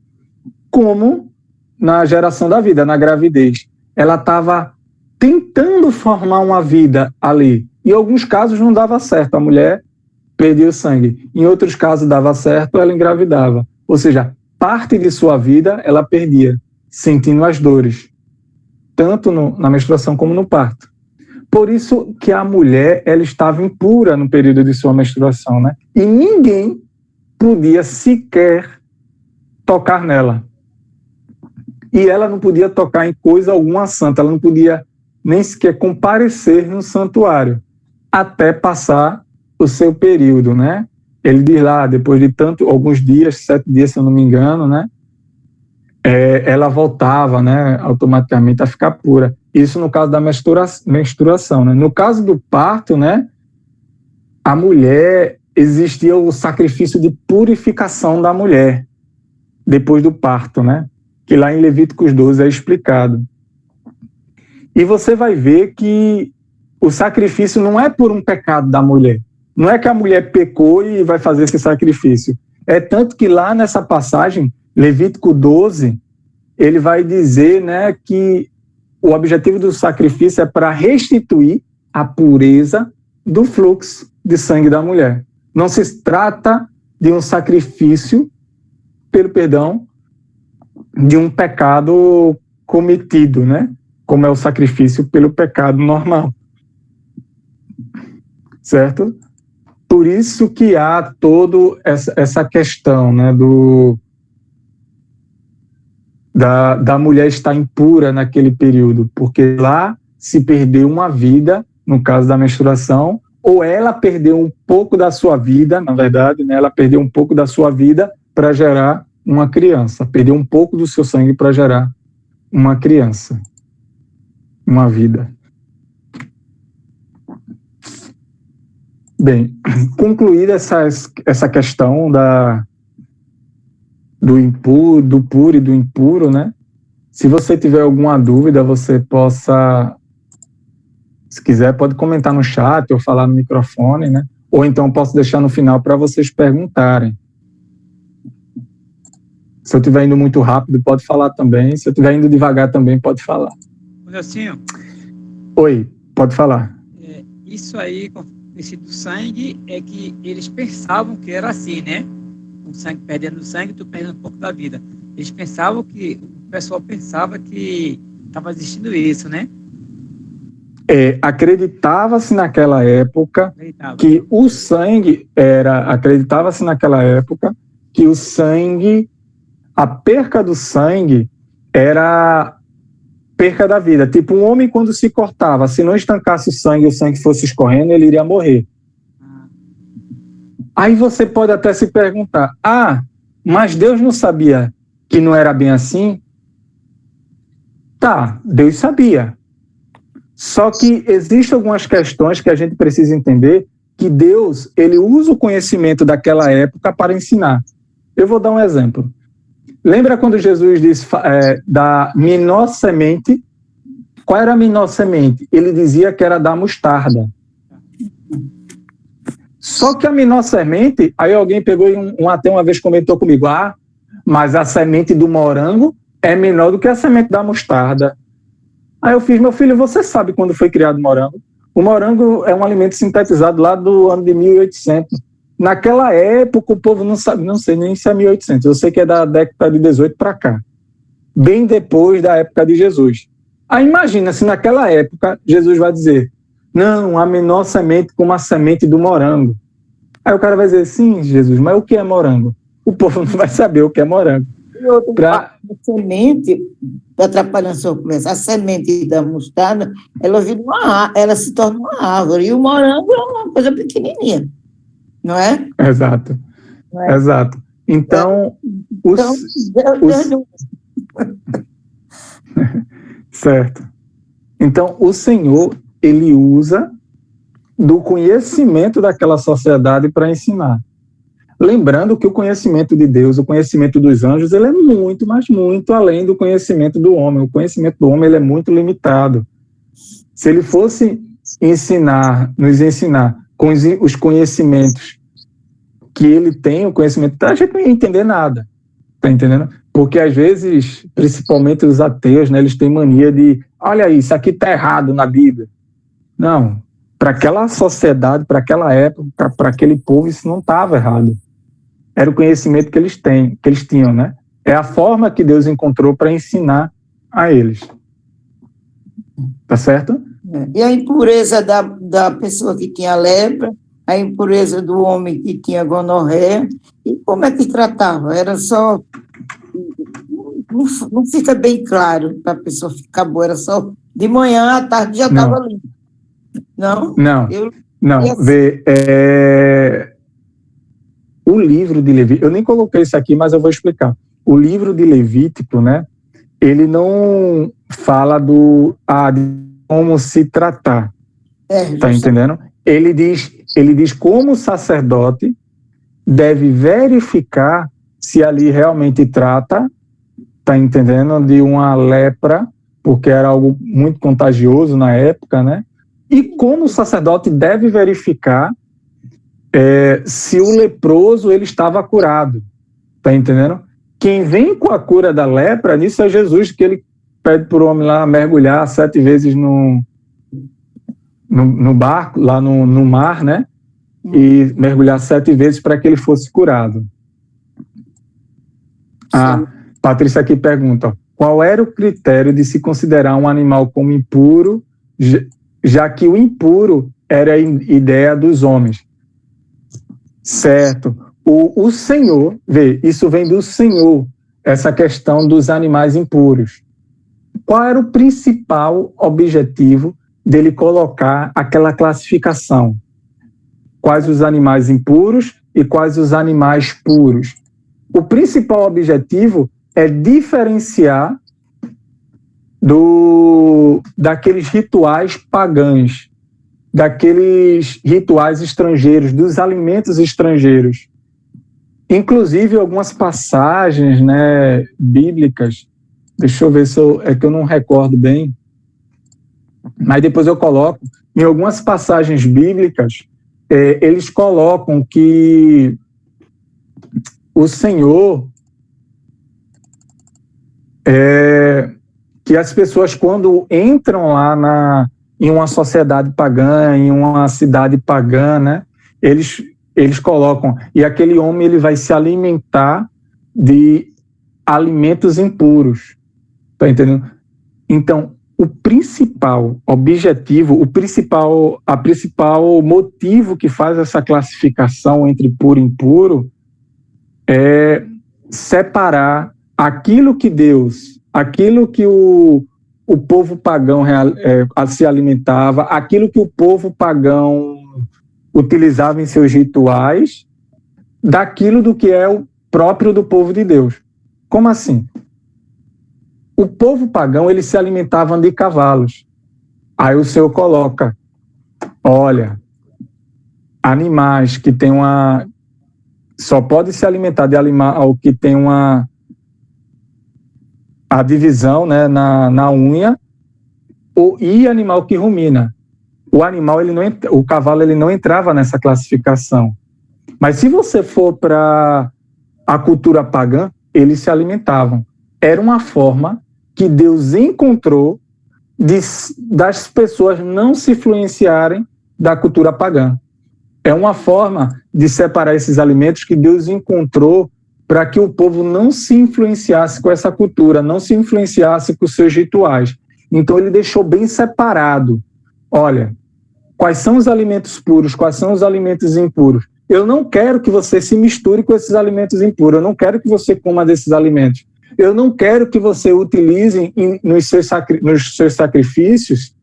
como na geração da vida, na gravidez. Ela estava tentando formar uma vida ali. Em alguns casos não dava certo, a mulher perdia o sangue. Em outros casos dava certo, ela engravidava. Ou seja, parte de sua vida ela perdia, sentindo as dores, tanto na menstruação como no parto. Por isso que a mulher ela estava impura no período de sua menstruação, né? E ninguém podia sequer tocar nela. E ela não podia tocar em coisa alguma santa, ela não podia nem sequer comparecer no santuário, até passar o seu período, né? Ele diz lá, depois de alguns dias, 7 dias, se eu não me engano, né? Ela voltava, né, automaticamente a ficar pura. Isso no caso da menstruação, né? No caso do parto, né, a mulher, existia o sacrifício de purificação da mulher depois do parto, né? Que lá em Levíticos 12 é explicado. E você vai ver que o sacrifício não é por um pecado da mulher. Não é que a mulher pecou e vai fazer esse sacrifício. É tanto que lá nessa passagem, Levítico 12, ele vai dizer, né, que o objetivo do sacrifício é para restituir a pureza do fluxo de sangue da mulher. Não se trata de um sacrifício pelo perdão de um pecado cometido, né? Como é o sacrifício pelo pecado normal. Certo? Por isso que há toda essa questão, né, da mulher estar impura naquele período, porque lá se perdeu uma vida, no caso da menstruação, ou ela perdeu um pouco da sua vida, na verdade, né, ela perdeu um pouco da sua vida para gerar uma criança, perdeu um pouco do seu sangue para gerar uma criança, uma vida. Bem, concluída essa questão do puro e do impuro, né? Se você tiver alguma dúvida, você possa, se quiser, pode comentar no chat ou falar no microfone, né? Ou então posso deixar no final para vocês perguntarem. Se eu estiver indo muito rápido, pode falar também. Se eu estiver indo devagar também, pode falar. Nelsinho, Oi, pode falar. isso aí, com esse do sangue, é que eles pensavam que era assim, né? O sangue, perdendo o sangue, tu perdendo um pouco da vida. Eles pensavam que, o pessoal pensava que estava existindo isso, né? Acreditava-se naquela época Acreditava. que o sangue acreditava-se naquela época que o sangue, a perca do sangue era perca da vida. Tipo, um homem quando se cortava, se não estancasse o sangue fosse escorrendo, ele iria morrer. Aí você pode até se perguntar, mas Deus não sabia que não era bem assim? Tá, Deus sabia. Só que existem algumas questões que a gente precisa entender que Deus, ele usa o conhecimento daquela época para ensinar. Eu vou dar um exemplo. Lembra quando Jesus disse da menor semente? Qual era a menor semente? Ele dizia que era da mostarda. Só que a menor semente, aí alguém pegou e até uma vez comentou comigo, mas a semente do morango é menor do que a semente da mostarda. Aí eu fiz, meu filho, você sabe quando foi criado o morango? O morango é um alimento sintetizado lá do ano de 1800. Naquela época, o povo não sabe, não sei nem se é 1800, eu sei que é da década de 18 para cá, bem depois da época de Jesus. Aí imagina se naquela época Jesus vai dizer, não, a menor semente como a semente do morango. Aí o cara vai dizer, sim, Jesus, mas o que é morango? O povo não vai saber o que é morango. E a semente, atrapalhando a sua conversa, a semente da mostarda, ela se torna uma árvore, e o morango é uma coisa pequenininha, não é? Exato, Não é? Exato. Então, certo. Então, o Senhor, ele usa do conhecimento daquela sociedade para ensinar. Lembrando que o conhecimento de Deus, o conhecimento dos anjos, ele é muito, mas muito além do conhecimento do homem. O conhecimento do homem ele é muito limitado. Se ele fosse nos ensinar com os conhecimentos que ele tem, o conhecimento, a gente não ia entender nada. Tá entendendo? Porque às vezes, principalmente os ateus, né, eles têm mania de, olha isso aqui está errado na Bíblia. Não, para aquela sociedade, para aquela época, para aquele povo, isso não estava errado. Era o conhecimento que eles tinham, né? É a forma que Deus encontrou para ensinar a eles. Tá certo? E a impureza da pessoa que tinha lepra, a impureza do homem que tinha gonorreia, e como é que tratava? Era só... Não fica bem claro para a pessoa ficar boa, era só de manhã, à tarde já estava limpo. Não? Não. Vê, o livro de Levítico, eu nem coloquei isso aqui, mas eu vou explicar. O livro de Levítico, né, ele não fala de como se tratar. Tá entendendo? Ele diz como o sacerdote deve verificar se ali realmente trata, tá entendendo, de uma lepra, porque era algo muito contagioso na época, né? E como o sacerdote deve verificar se o leproso ele estava curado, tá entendendo? Quem vem com a cura da lepra, nisso é Jesus, que ele pede para o homem lá mergulhar 7 vezes no barco, lá no mar, né? E mergulhar 7 vezes para que ele fosse curado. Patrícia aqui pergunta, qual era o critério de se considerar um animal como impuro, já que o impuro era a ideia dos homens? Certo. O Senhor, isso vem do Senhor, essa questão dos animais impuros. Qual era o principal objetivo dele colocar aquela classificação? Quais os animais impuros e quais os animais puros? O principal objetivo é diferenciar daqueles rituais pagãos, daqueles rituais estrangeiros, dos alimentos estrangeiros. Inclusive, algumas passagens, né, bíblicas, deixa eu ver se é que eu não recordo bem, mas depois eu coloco, em algumas passagens bíblicas, eles colocam que o Senhor, que as pessoas, quando entram lá em uma sociedade pagã, em uma cidade pagã, né, eles colocam, e aquele homem ele vai se alimentar de alimentos impuros, tá entendendo? Então, o principal objetivo, a principal motivo que faz essa classificação entre puro e impuro é separar aquilo que o povo pagão se alimentava, aquilo que o povo pagão utilizava em seus rituais, daquilo do que é o próprio do povo de Deus. Como assim? O povo pagão, ele se alimentava de cavalos. Aí o Senhor coloca, olha, animais que tem só pode se alimentar de animal que tem a divisão, né, na unha, e animal que rumina. O cavalo ele não entrava nessa classificação. Mas se você for para a cultura pagã, eles se alimentavam. Era uma forma que Deus encontrou das pessoas não se influenciarem da cultura pagã. É uma forma de separar esses alimentos que Deus encontrou para que o povo não se influenciasse com essa cultura, não se influenciasse com os seus rituais. Então ele deixou bem separado. Olha, quais são os alimentos puros, quais são os alimentos impuros. Eu não quero que você se misture com esses alimentos impuros, eu não quero que você coma desses alimentos. Eu não quero que você utilize nos seus sacrifícios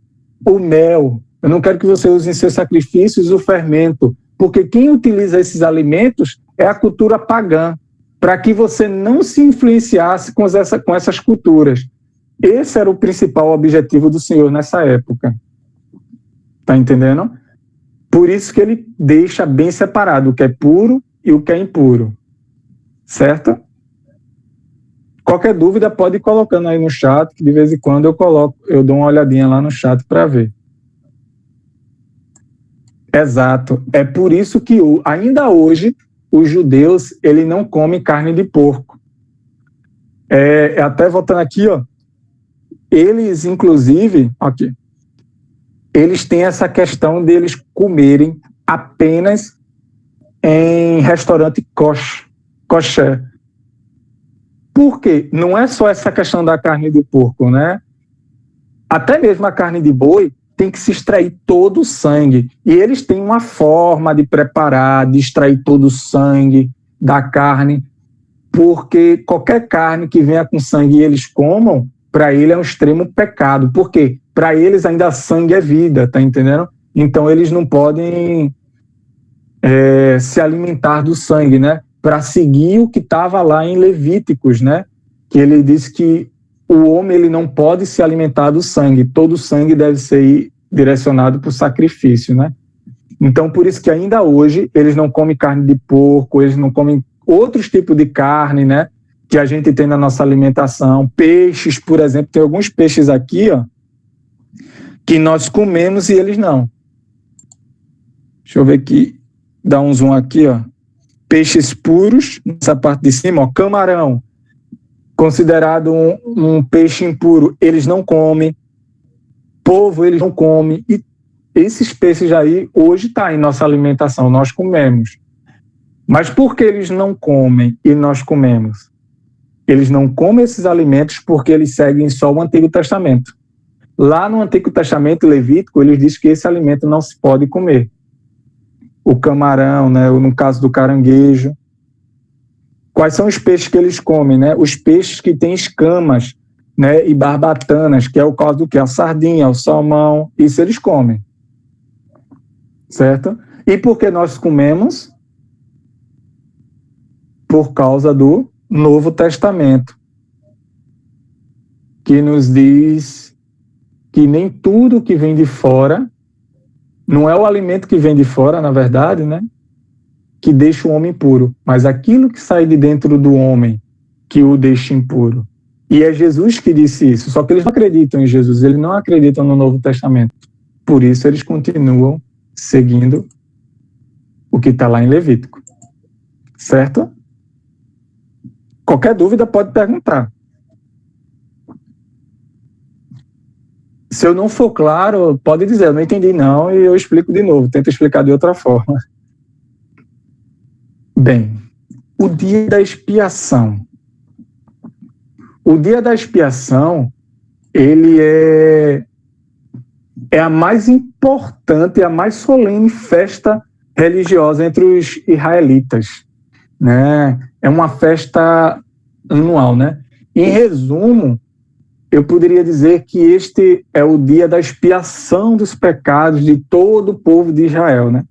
o mel. Eu não quero que você use em seus sacrifícios o fermento, porque quem utiliza esses alimentos é a cultura pagã, para que você não se influenciasse com essas culturas. Esse era o principal objetivo do Senhor nessa época. Está entendendo? Por isso que ele deixa bem separado o que é puro e o que é impuro. Certo? Qualquer dúvida pode ir colocando aí no chat, que de vez em quando eu dou uma olhadinha lá no chat para ver. Exato. É por isso que ainda hoje os judeus ele não comem carne de porco. Até voltando aqui, ó, eles inclusive, aqui, eles têm essa questão deles comerem apenas em restaurante kosher. Por quê? Não é só essa questão da carne de porco, né? Até mesmo a carne de boi tem que se extrair todo o sangue. E eles têm uma forma de preparar, de extrair todo o sangue da carne, porque qualquer carne que venha com sangue e eles comam, para ele é um extremo pecado. Por quê? Para eles ainda sangue é vida, tá entendendo? Então eles não podem se alimentar do sangue, né? Para seguir o que estava lá em Levíticos, né? Que ele diz que o homem ele não pode se alimentar do sangue, todo o sangue deve ser direcionado para o sacrifício, né? Então, por isso que ainda hoje eles não comem carne de porco, eles não comem outros tipos de carne, né? Que a gente tem na nossa alimentação. Peixes, por exemplo, tem alguns peixes aqui, ó, que nós comemos e eles não. Deixa eu ver aqui, dá um zoom aqui, ó. Peixes puros, nessa parte de cima, ó, camarão, considerado um peixe impuro, eles não comem. Polvo, eles não comem. E esses peixes aí, hoje está em nossa alimentação, nós comemos. Mas por que eles não comem e nós comemos? Eles não comem esses alimentos porque eles seguem só o Antigo Testamento. Lá no Antigo Testamento Levítico, eles dizem que esse alimento não se pode comer. O camarão, né, ou no caso do caranguejo. Quais são os peixes que eles comem, né? Os peixes que têm escamas, né, e barbatanas, que é o caso do que? A sardinha, o salmão, isso eles comem. Certo? E por que nós comemos? Por causa do Novo Testamento, que nos diz que nem tudo que vem de fora, não é o alimento que vem de fora, na verdade, né, que deixa o homem puro, mas aquilo que sai de dentro do homem que o deixa impuro. E é Jesus que disse isso, só que eles não acreditam em Jesus, eles não acreditam no Novo Testamento. Por isso eles continuam seguindo o que está lá em Levítico. Certo? Qualquer dúvida pode perguntar. Se eu não for claro, pode dizer, eu não entendi não, e eu explico de novo, tento explicar de outra forma. Bem, o dia da expiação. O dia da expiação, ele é a mais importante, a mais solene festa religiosa entre os israelitas, né? É uma festa anual, né? Em resumo, eu poderia dizer que este é o dia da expiação dos pecados de todo o povo de Israel, né?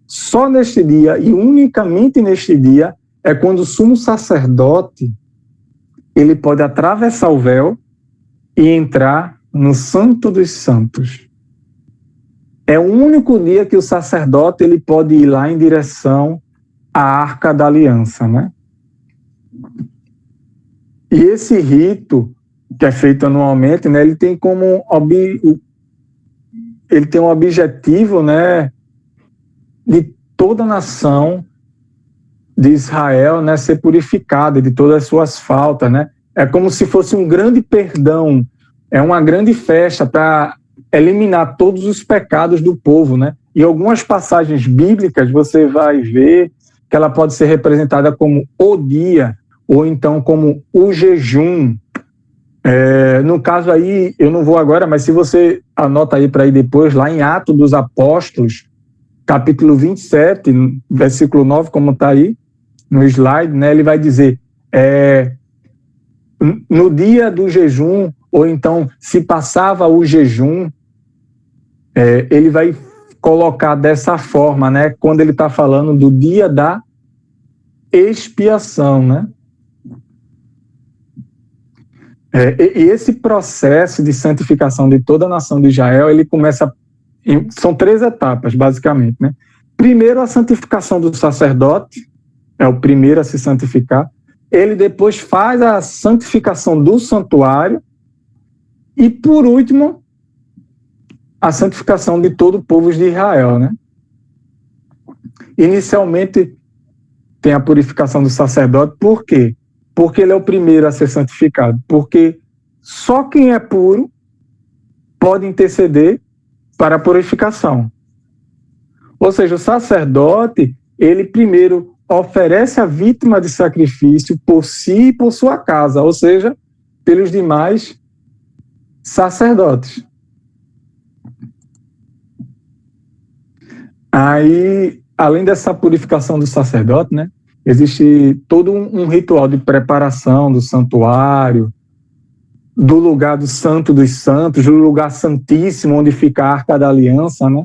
Só neste dia, e unicamente neste dia, é quando o sumo sacerdote ele pode atravessar o véu e entrar no Santo dos Santos. É o único dia que o sacerdote ele pode ir lá em direção à Arca da Aliança, né? E esse rito, que é feito anualmente, né, ele tem como ele tem um objetivo, né, de toda a nação de Israel, né, ser purificada de todas as suas faltas, né? É como se fosse um grande perdão, é uma grande festa para eliminar todos os pecados do povo, né? E algumas passagens bíblicas você vai ver que ela pode ser representada como o dia, ou então como o jejum. No caso aí, eu não vou agora, mas se você anota aí para ir depois, lá em Atos dos Apóstolos, capítulo 27, versículo 9, como está aí no slide, né, ele vai dizer, no dia do jejum, ou então se passava o jejum, ele vai colocar dessa forma, né, quando ele está falando do dia da expiação, né? E esse processo de santificação de toda a nação de Israel, ele começa, são 3 etapas, basicamente, né? Primeiro, a santificação do sacerdote, é o primeiro a se santificar. Ele depois faz a santificação do santuário e, por último, a santificação de todo o povo de Israel, né? Inicialmente, tem a purificação do sacerdote, por quê? Porque ele é o primeiro a ser santificado. Porque só quem é puro pode interceder para a purificação. Ou seja, o sacerdote, ele primeiro oferece a vítima de sacrifício por si e por sua casa, ou seja, pelos demais sacerdotes. Aí, além dessa purificação do sacerdote, né, existe todo um ritual de preparação do santuário, do lugar do Santo dos Santos, do lugar santíssimo onde fica a Arca da Aliança, né,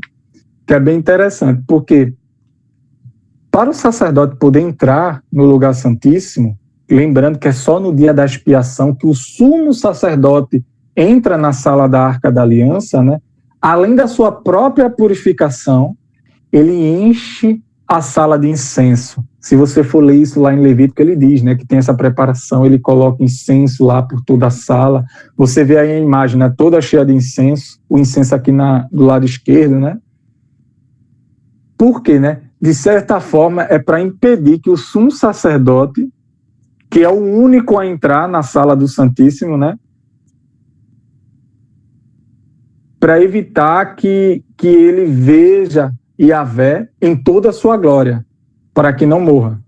que é bem interessante, porque para o sacerdote poder entrar no lugar santíssimo, lembrando que é só no dia da expiação que o sumo sacerdote entra na sala da Arca da Aliança, né, além da sua própria purificação, ele enche a sala de incenso. Se você for ler isso lá em Levítico, ele diz, né, que tem essa preparação, ele coloca incenso lá por toda a sala. Você vê aí a imagem, né, toda cheia de incenso, o incenso aqui do lado esquerdo, né? Por quê, né? De certa forma, é para impedir que o sumo sacerdote, que é o único a entrar na sala do Santíssimo, né, para evitar que ele veja Yahvé em toda a sua glória, para que não morra.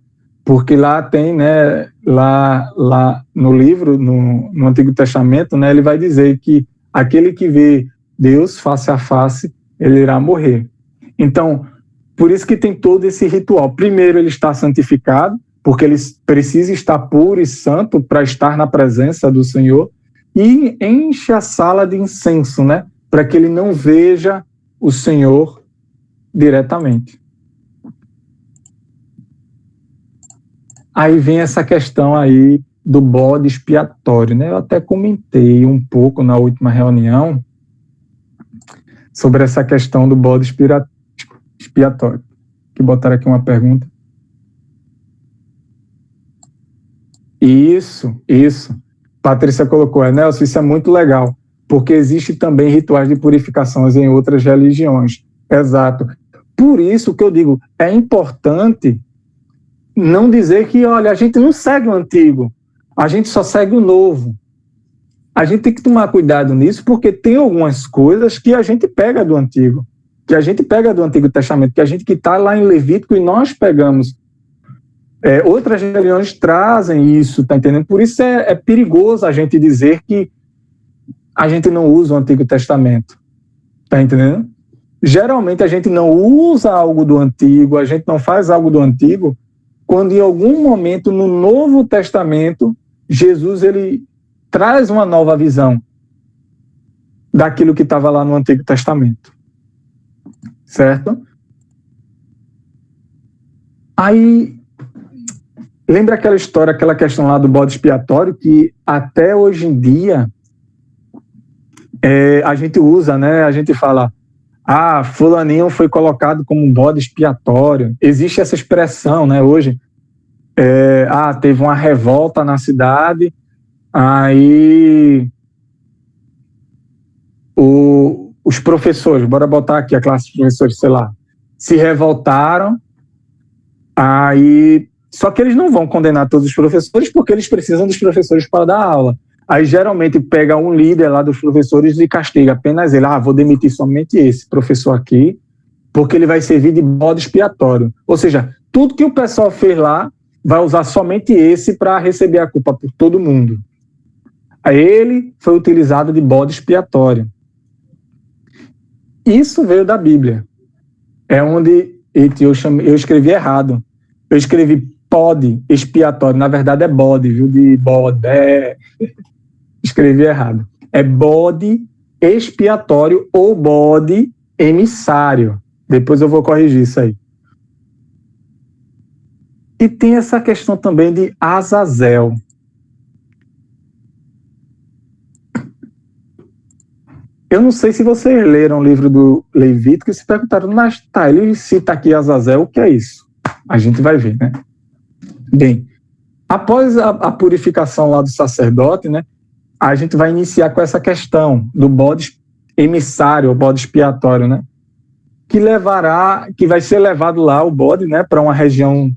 Porque lá tem, né, lá no livro, no Antigo Testamento, né, ele vai dizer que aquele que vê Deus face a face, ele irá morrer. Então, por isso que tem todo esse ritual. Primeiro, ele está santificado, porque ele precisa estar puro e santo para estar na presença do Senhor, e enche a sala de incenso, né, para que ele não veja o Senhor diretamente. Aí vem essa questão aí do bode expiatório, né? Eu até comentei um pouco na última reunião sobre essa questão do bode expiatório. Que botaram aqui uma pergunta. Isso. Patrícia colocou, Nelson, isso é muito legal, porque existe também rituais de purificações em outras religiões. Exato. Por isso que eu digo, é importante não dizer que, olha, a gente não segue o antigo, a gente só segue o novo. A gente tem que tomar cuidado nisso, porque tem algumas coisas que a gente pega do Antigo, que a gente pega do Antigo Testamento, que a gente que está lá em Levítico e nós pegamos. Outras religiões trazem isso, tá entendendo? Por isso é perigoso a gente dizer que a gente não usa o Antigo Testamento, tá entendendo? Geralmente a gente não usa algo do Antigo, a gente não faz algo do Antigo, quando em algum momento no Novo Testamento, Jesus ele traz uma nova visão daquilo que estava lá no Antigo Testamento. Certo? Aí, lembra aquela história, aquela questão lá do bode expiatório, que até hoje em dia a gente usa, né? A gente fala, fulaninho foi colocado como um bode expiatório. Existe essa expressão, né? Hoje, teve uma revolta na cidade, aí os professores, bora botar aqui a classe de professores, sei lá, se revoltaram, aí só que eles não vão condenar todos os professores porque eles precisam dos professores para dar aula. Aí geralmente pega um líder lá dos professores e castiga apenas ele. Vou demitir somente esse professor aqui, porque ele vai servir de bode expiatório. Ou seja, tudo que o pessoal fez lá vai usar somente esse para receber a culpa por todo mundo. Aí ele foi utilizado de bode expiatório. Isso veio da Bíblia. É onde eu escrevi errado. Eu escrevi bode expiatório. Na verdade é bode, viu? De bode. Escrevi errado. É bode expiatório ou bode emissário. Depois eu vou corrigir isso aí. E tem essa questão também de Azazel. Eu não sei se vocês leram o livro do Levítico e se perguntaram, mas ele cita aqui Azazel, o que é isso? A gente vai ver, né? Bem, após a purificação lá do sacerdote, né, a gente vai iniciar com essa questão do bode emissário, ou bode expiatório, né? Que vai ser levado lá o bode, né, para uma região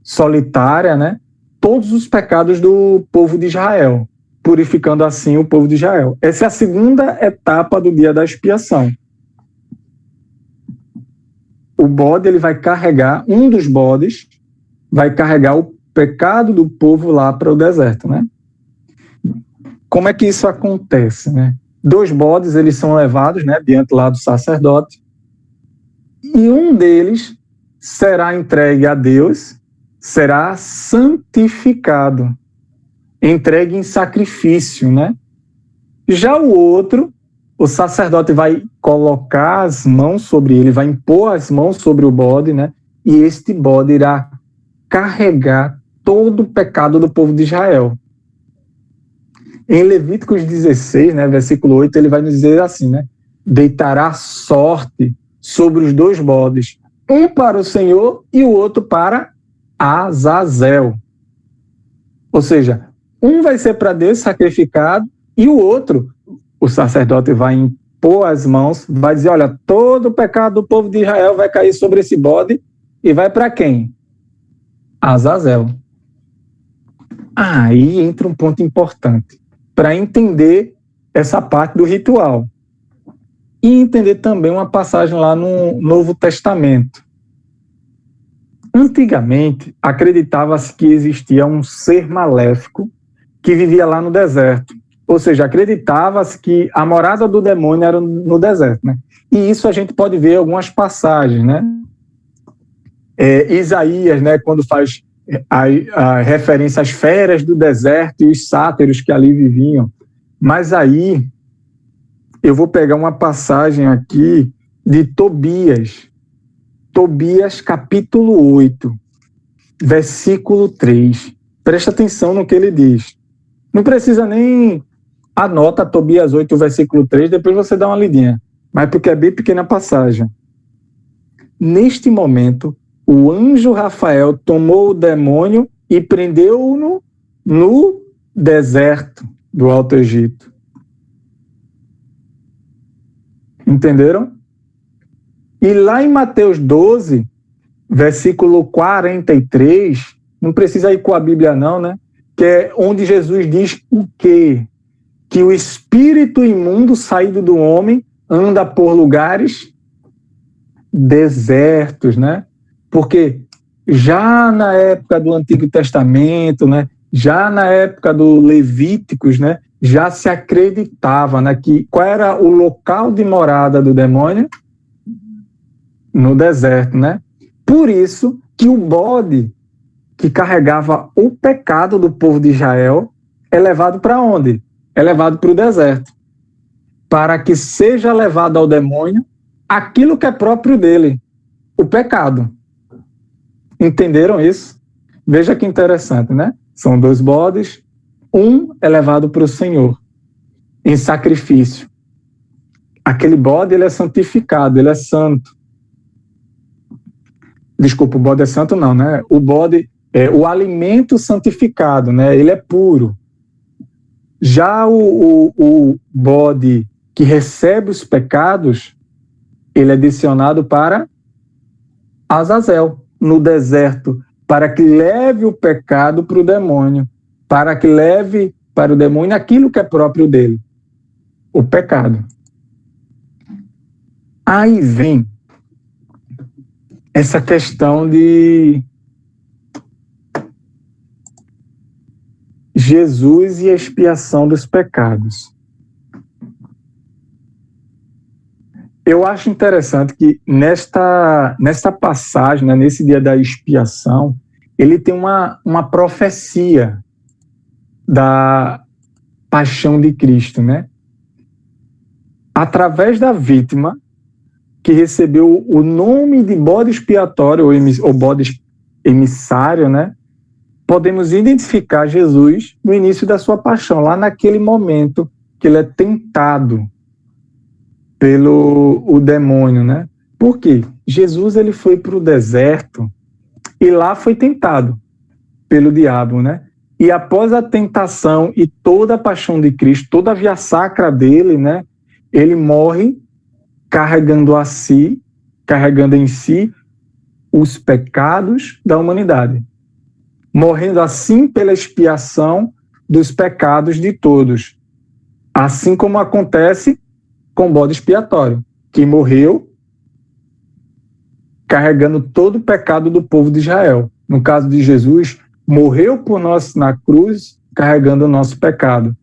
solitária, né? Todos os pecados do povo de Israel, purificando assim o povo de Israel. Essa é a segunda etapa do dia da expiação. O bode, ele vai carregar, um dos bodes vai carregar o pecado do povo lá para o deserto, né? Como é que isso acontece, né? 2 bodes, eles são levados, né, diante lá do sacerdote, e um deles será entregue a Deus, será santificado, entregue em sacrifício, né? Já o outro, o sacerdote vai colocar as mãos sobre ele, vai impor as mãos sobre o bode, né? E este bode irá carregar todo o pecado do povo de Israel. Em Levíticos 16, né, versículo 8, ele vai nos dizer assim, né? Deitará sorte sobre os 2 bodes, um para o Senhor e o outro para Azazel. Ou seja, um vai ser para Deus sacrificado e o outro, o sacerdote vai impor as mãos, vai dizer, olha, todo o pecado do povo de Israel vai cair sobre esse bode e vai para quem? Azazel. Aí entra um ponto importante para entender essa parte do ritual e entender também uma passagem lá no Novo Testamento. Antigamente, acreditava-se que existia um ser maléfico que vivia lá no deserto. Ou seja, acreditava-se que a morada do demônio era no deserto, né? E isso a gente pode ver em algumas passagens, né? Isaías, né, quando faz a referência às feras do deserto e os sátiros que ali viviam. Mas aí, eu vou pegar uma passagem aqui de Tobias. Tobias, capítulo 8, versículo 3. Presta atenção no que ele diz. Não precisa nem anota Tobias 8, versículo 3, depois você dá uma lidinha. Mas porque é bem pequena a passagem. Neste momento, o anjo Rafael tomou o demônio e prendeu-o no deserto do Alto Egito. Entenderam? E lá em Mateus 12, versículo 43, não precisa ir com a Bíblia não, né? Que é onde Jesus diz o quê? que o espírito imundo saído do homem anda por lugares desertos, né? Porque já na época do Antigo Testamento, né, já na época do Levíticos, né, já se acreditava, né, que qual era o local de morada do demônio? No deserto, né? Por isso que o bode que carregava o pecado do povo de Israel é levado para onde? É levado para o deserto, para que seja levado ao demônio aquilo que é próprio dele, o pecado. Entenderam isso? Veja que interessante, né? São 2 bodes, um é levado para o Senhor em sacrifício. Aquele bode, ele é santificado, ele é santo. Desculpa, o bode é santo não, né? O bode é o alimento santificado, né? Ele é puro. Já o bode que recebe os pecados, ele é adicionado para Azazel, no deserto, para que leve o pecado para o demônio, para que leve para o demônio aquilo que é próprio dele, o pecado. Aí vem essa questão de Jesus e a expiação dos pecados. Eu acho interessante que nesta passagem, né, nesse dia da expiação, ele tem uma profecia da paixão de Cristo, né? Através da vítima que recebeu o nome de bode expiatório ou bode emissário, né? Podemos identificar Jesus no início da sua paixão, lá naquele momento que ele é tentado pelo o demônio, né? Por quê? Jesus ele foi para o deserto e lá foi tentado pelo diabo, né? E após a tentação e toda a paixão de Cristo, toda a via sacra dele, né? Ele morre carregando em si os pecados da humanidade, morrendo assim pela expiação dos pecados de todos, assim como acontece com o bode expiatório, que morreu carregando todo o pecado do povo de Israel. No caso de Jesus, morreu por nós na cruz, carregando o nosso pecado.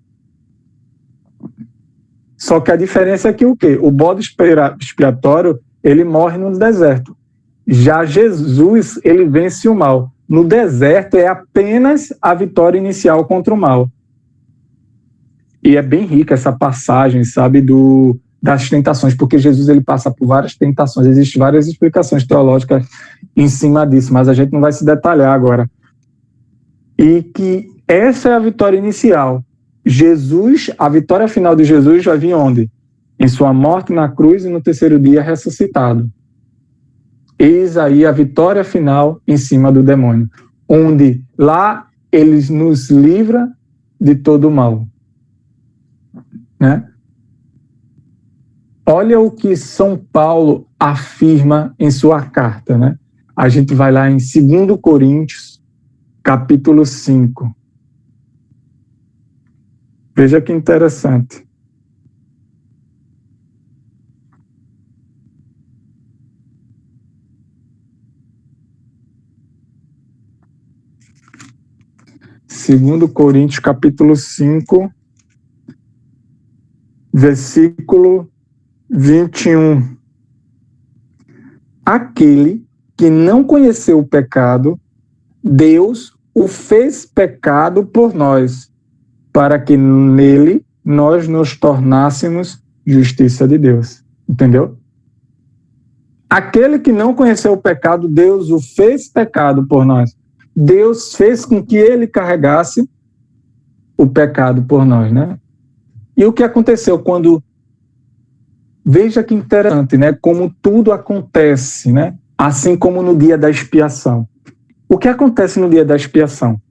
Só que a diferença é que o quê? O bode expiatório, ele morre no deserto. Já Jesus, ele vence o mal. No deserto é apenas a vitória inicial contra o mal. E é bem rica essa passagem, sabe, das tentações, porque Jesus ele passa por várias tentações. Existem várias explicações teológicas em cima disso, mas a gente não vai se detalhar agora. E que essa é a vitória inicial. Jesus, a vitória final de Jesus vai vir onde? Em sua morte na cruz e no terceiro dia ressuscitado. Eis aí a vitória final em cima do demônio, onde lá ele nos livra de todo o mal. Né? Olha o que São Paulo afirma em sua carta. Né? A gente vai lá em 2 Coríntios, capítulo 5. Veja que interessante. Segundo Coríntios, capítulo 5, versículo 21. Aquele que não conheceu o pecado, Deus o fez pecado por nós, para que nele nós nos tornássemos justiça de Deus. Entendeu? Aquele que não conheceu o pecado, Deus o fez pecado por nós. Deus fez com que ele carregasse o pecado por nós, né? E o que aconteceu quando... Veja que interessante, né? Como tudo acontece, né? Assim como no dia da expiação. O que acontece no dia da expiação?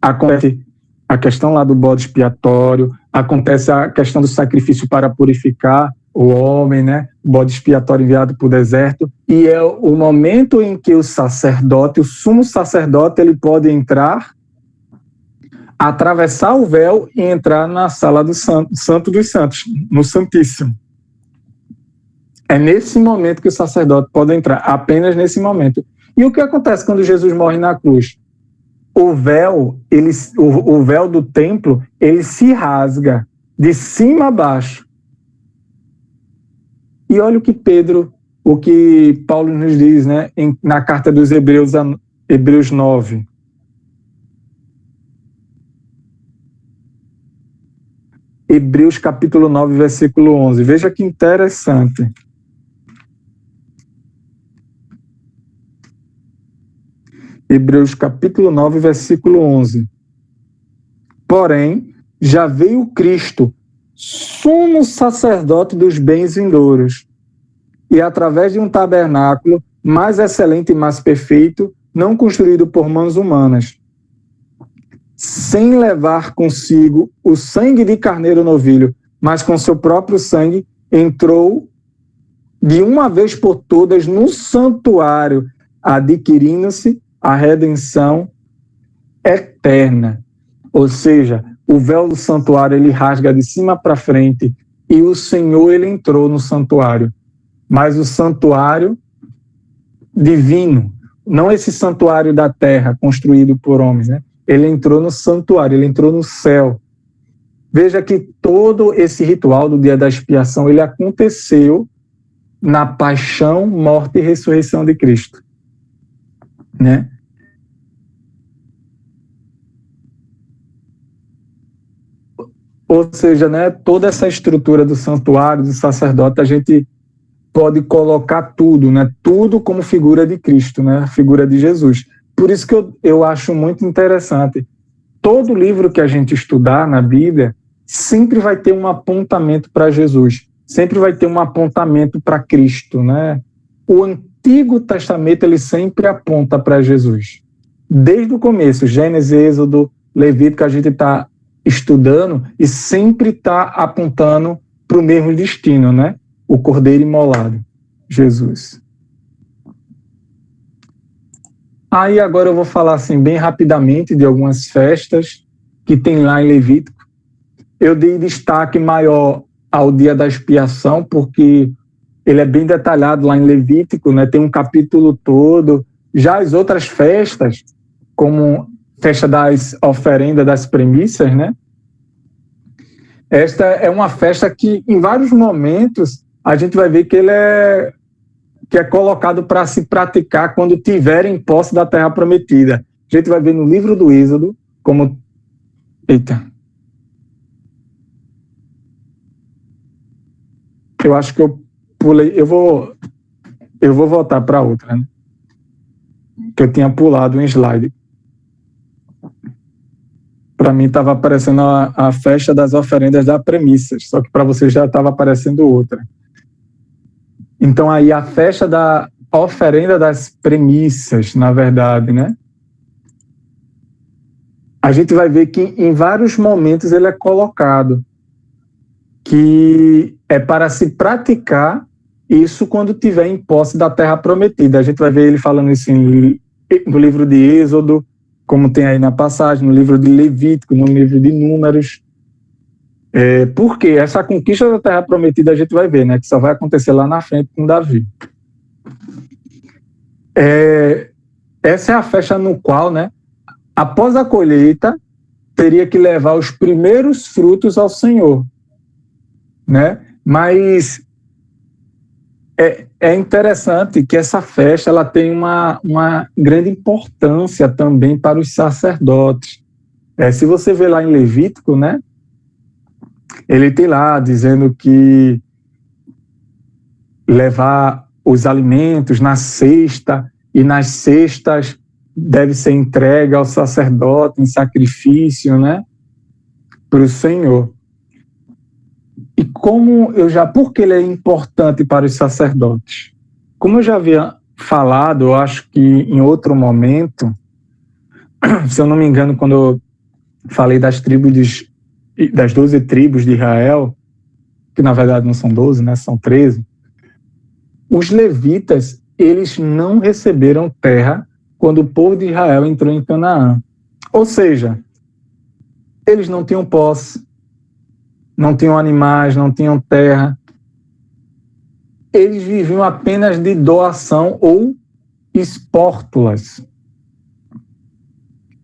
Acontece a questão lá do bode expiatório, acontece a questão do sacrifício para purificar o homem, né? O bode expiatório enviado para o deserto, e é o momento em que o sacerdote, o sumo sacerdote, ele pode entrar atravessar o véu e entrar na sala do Santo dos Santos, no Santíssimo. É nesse momento que o sacerdote pode entrar, apenas nesse momento. E o que acontece quando Jesus morre na cruz? O véu do templo, ele se rasga de cima a baixo. E olha o que Paulo nos diz, né, na carta dos Hebreus 9. Hebreus capítulo 9, versículo 11. Veja que interessante. Hebreus capítulo 9, versículo 11. Porém, já veio Cristo, sumo sacerdote dos bens vindouros, e através de um tabernáculo mais excelente e mais perfeito, não construído por mãos humanas, sem levar consigo o sangue de carneiro novilho, mas com seu próprio sangue, entrou de uma vez por todas no santuário, adquirindo-se a redenção eterna. Ou seja, o véu do santuário ele rasga de cima para frente e o Senhor ele entrou no santuário. Mas o santuário divino, não esse santuário da terra construído por homens, né? Ele entrou no santuário, ele entrou no céu. Veja que todo esse ritual do dia da expiação ele aconteceu na paixão, morte e ressurreição de Cristo, né? Ou seja, né, toda essa estrutura do santuário, do sacerdote, a gente pode colocar tudo, né, tudo como figura de Cristo, né, figura de Jesus. Por isso que eu acho muito interessante. Todo livro que a gente estudar na Bíblia sempre vai ter um apontamento para Jesus, sempre vai ter um apontamento para Cristo, né? O Antigo Testamento ele sempre aponta para Jesus. Desde o começo, Gênesis, Êxodo, Levítico, a gente está estudando e sempre está apontando para o mesmo destino, né? O Cordeiro imolado, Jesus. Aí agora eu vou falar assim bem rapidamente de algumas festas que tem lá em Levítico. Eu dei destaque maior ao dia da expiação, porque ele é bem detalhado lá em Levítico, né? Tem um capítulo todo. Já as outras festas, como festa das oferendas, das premissas, né? Esta é uma festa que, em vários momentos, a gente vai ver que ele é colocado para se praticar quando tiverem posse da terra prometida. A gente vai ver no livro do Êxodo como... Eita. Eu acho que eu pulei... Eu vou voltar para outra, né? Que eu tinha pulado um slide. Para mim estava aparecendo a festa das oferendas da premissas, só que para você já estava aparecendo outra. Então aí a festa da oferenda das premissas, na verdade, né? A gente vai ver que em vários momentos ele é colocado, que é para se praticar isso quando tiver em posse da terra prometida. A gente vai ver ele falando isso no livro de Êxodo, como tem aí na passagem, no livro de Levítico, no livro de Números. Porque essa conquista da terra prometida a gente vai ver, né, que só vai acontecer lá na frente com Davi. Essa é a festa no qual, né, após a colheita, teria que levar os primeiros frutos ao Senhor, né? Mas é interessante que essa festa ela tem uma grande importância também para os sacerdotes. Se você vê lá em Levítico, né, ele tem lá dizendo que levar os alimentos na cesta, e nas cestas deve ser entregue ao sacerdote em sacrifício, né, para o Senhor. E por que ele é importante para os sacerdotes? Como eu já havia falado, eu acho que em outro momento, se eu não me engano, quando eu falei das 12 tribos de Israel, que na verdade não são 12, né, são 13, os levitas, eles não receberam terra quando o povo de Israel entrou em Canaã. Ou seja, Eles não tinham posse, não tinham animais, não tinham terra. Eles viviam apenas de doação ou espórtulas.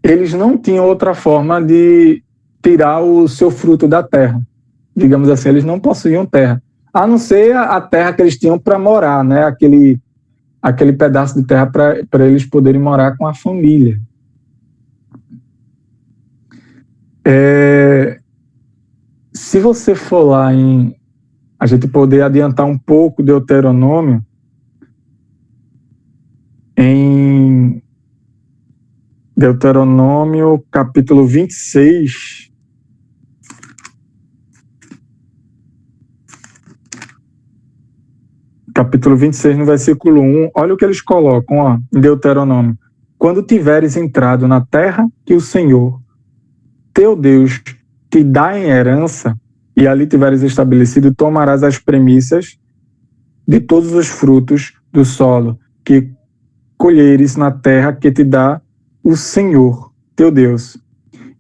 Eles não tinham outra forma de tirar o seu fruto da terra. Digamos assim, eles não possuíam terra, a não ser a terra que eles tinham para morar, né? Aquele pedaço de terra para eles poderem morar com a família. Se você for lá a gente poder adiantar um pouco Deuteronômio, em Deuteronômio capítulo 26, no versículo 1, olha o que eles colocam, ó, em Deuteronômio. Quando tiveres entrado na terra que o Senhor, teu Deus, te dá em herança, e ali tiveres estabelecido, tomarás as premissas de todos os frutos do solo que colheres na terra que te dá o Senhor, teu Deus.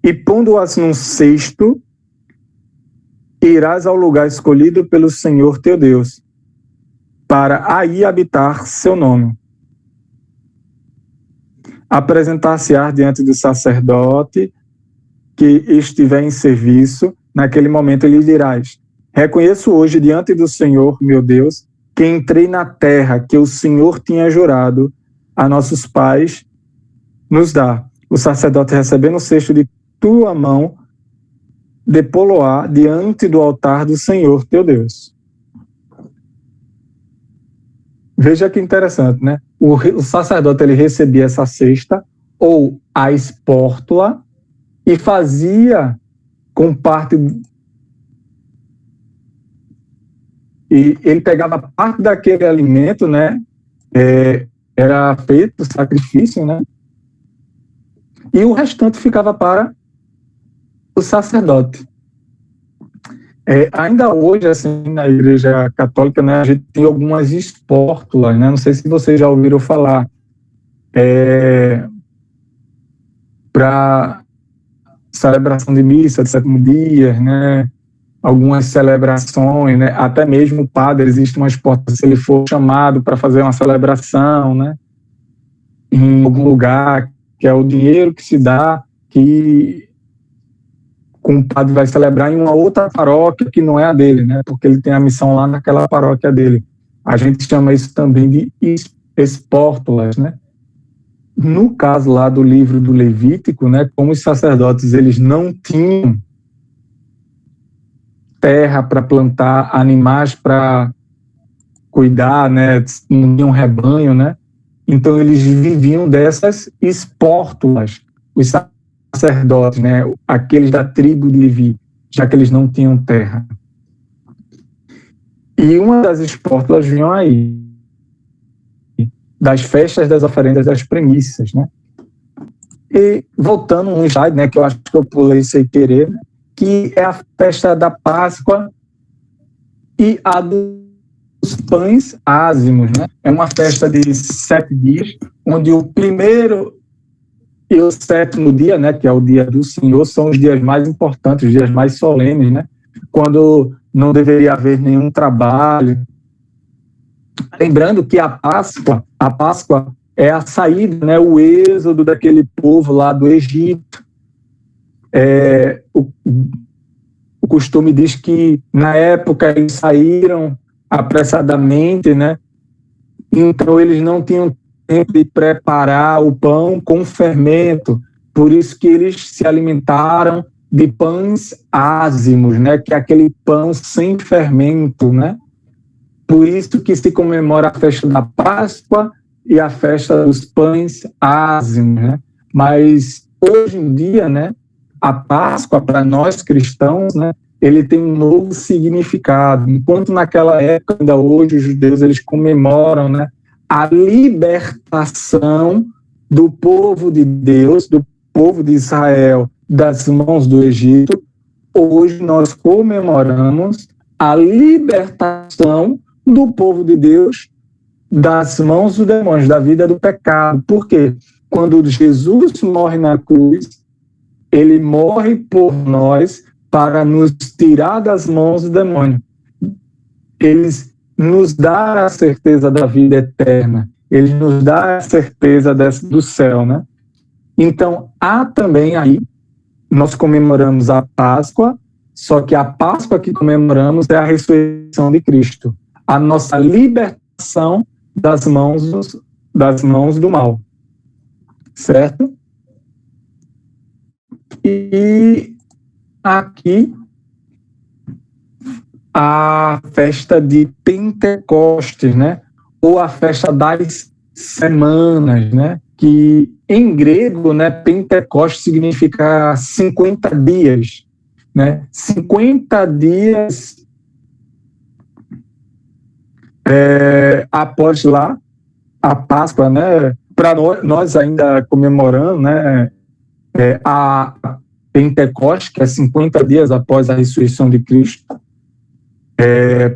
E pondo-as num cesto, irás ao lugar escolhido pelo Senhor, teu Deus, para aí habitar seu nome. Apresentar-se-á diante do sacerdote que estiver em serviço. Naquele momento lhe dirás: reconheço hoje diante do Senhor, meu Deus, que entrei na terra que o Senhor tinha jurado a nossos pais nos dar. O sacerdote, recebendo o cesto de tua mão, depô-lo-á diante do altar do Senhor, teu Deus. Veja que interessante, né? O sacerdote, ele recebia essa cesta, ou a espórtula, e fazia com parte... E ele pegava parte daquele alimento, né? Era feito sacrifício, né? E o restante ficava para o sacerdote. Ainda hoje, assim, na Igreja Católica, né, a gente tem algumas espórtulas, né? Não sei se vocês já ouviram falar. Para celebração de missa, de sétimo dia, né? Algumas celebrações, né? Até mesmo o padre, existe uma espórtula, se ele for chamado para fazer uma celebração, né? Em algum lugar, que é o dinheiro que se dá, que o padre vai celebrar em uma outra paróquia que não é a dele, né? Porque ele tem a missão lá naquela paróquia dele. A gente chama isso também de espórtulas, né? No caso lá do livro do Levítico, né? Como os sacerdotes, eles não tinham terra para plantar, animais para cuidar, né? Não tinham rebanho, né? Então eles viviam dessas espórtulas. Os sacerdotes, né? Aqueles da tribo de Levi, já que eles não tinham terra. E uma das espórtulas vinham aí, das festas, das oferendas, das premissas, né? E voltando um slide, né? Que eu acho que eu pulei sem querer, né, que é a festa da Páscoa e a dos pães ázimos, né? É uma festa de 7 dias, onde o primeiro e o 7º dia, né, que é o dia do Senhor, são os dias mais importantes, os dias mais solenes, né? Quando não deveria haver nenhum trabalho. Lembrando que a Páscoa é a saída, né, o êxodo daquele povo lá do Egito. O costume diz que na época eles saíram apressadamente, né? Então eles não tinham tempo de preparar o pão com fermento, por isso que eles se alimentaram de pães ázimos, né? Que é aquele pão sem fermento, né? Por isso que se comemora a festa da Páscoa e a festa dos pães ázimos, né? Mas hoje em dia, né? A Páscoa, para nós cristãos, né, ele tem um novo significado. Enquanto naquela época, ainda hoje, os judeus eles comemoram, né, a libertação do povo de Deus, do povo de Israel, das mãos do Egito. Hoje nós comemoramos a libertação do povo de Deus das mãos dos demônios, da vida do pecado. Por quê? Quando Jesus morre na cruz, ele morre por nós para nos tirar das mãos do demônio. Ele nos dá a certeza da vida eterna. Ele nos dá a certeza do céu, né? Então, há também aí, nós comemoramos a Páscoa, só que a Páscoa que comemoramos é a ressurreição de Cristo, a nossa libertação das mãos do mal, certo? E aqui a festa de Pentecostes, né? Ou a festa das semanas, né? Que em grego, né, Pentecostes significa 50 dias, né? 50 dias após lá a Páscoa, né? Para nós ainda comemorando, né? A Pentecostes, que é 50 dias após a ressurreição de Cristo,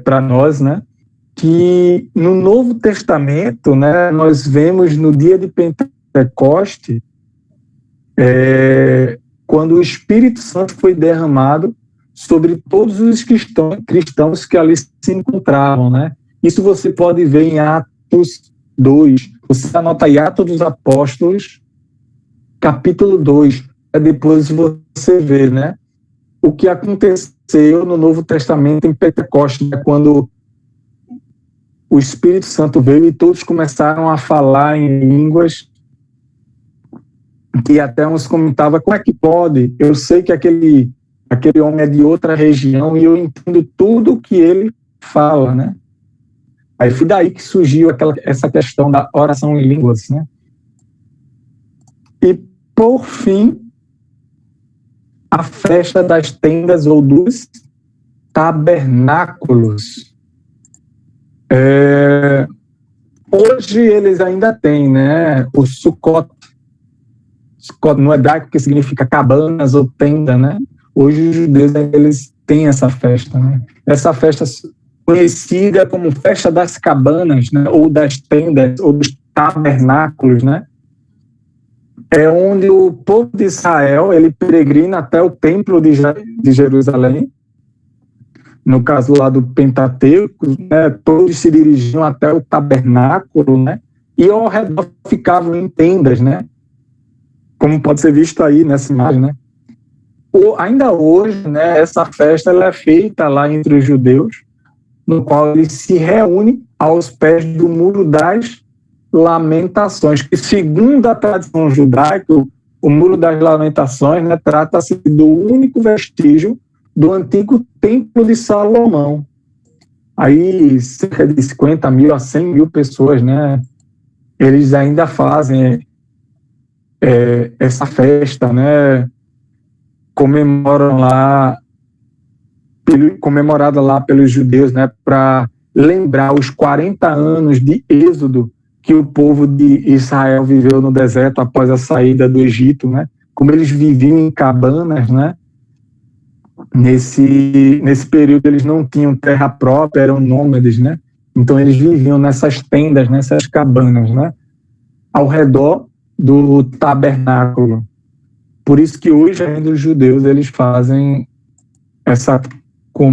para nós, né? Que no Novo Testamento, né, nós vemos no dia de Pentecoste, quando o Espírito Santo foi derramado sobre todos os cristãos que ali se encontravam, né? Isso você pode ver em Atos 2. Você anota aí Atos dos Apóstolos, capítulo 2. Depois você vê, né? O que aconteceu no Novo Testamento em Pentecostes, né, quando o Espírito Santo veio e todos começaram a falar em línguas, que até uns comentavam, como é que pode? Eu sei que aquele homem é de outra região e eu entendo tudo que ele fala, né? Aí foi daí que surgiu essa questão da oração em línguas, né? E, por fim, a festa das tendas ou dos tabernáculos. Hoje eles ainda têm, né, o Sukkot no hebraico, que significa cabanas ou tenda, né? Hoje os judeus eles têm essa festa, né? Essa festa conhecida como festa das cabanas, né, ou das tendas, ou dos tabernáculos, né? É onde o povo de Israel ele peregrina até o templo de Jerusalém. No caso lá do Pentateuco, né, todos se dirigiam até o tabernáculo, né, e ao redor ficavam em tendas, né, como pode ser visto aí nessa imagem, né. Ainda hoje, né, essa festa ela é feita lá entre os judeus, no qual eles se reúnem aos pés do Muro das Lamentações, que segundo a tradição judaica, o Muro das Lamentações, né, trata-se do único vestígio do antigo Templo de Salomão. Aí, cerca de 50 mil a 100 mil pessoas, né, eles ainda fazem essa festa, né, comemorada lá pelos judeus, né, para lembrar os 40 anos de êxodo que o povo de Israel viveu no deserto após a saída do Egito, né, como eles viviam em cabanas, né. Nesse período eles não tinham terra própria, eram nômades, né? Então eles viviam nessas tendas, nessas cabanas, né? Ao redor do tabernáculo. Por isso que hoje ainda os judeus eles fazem essa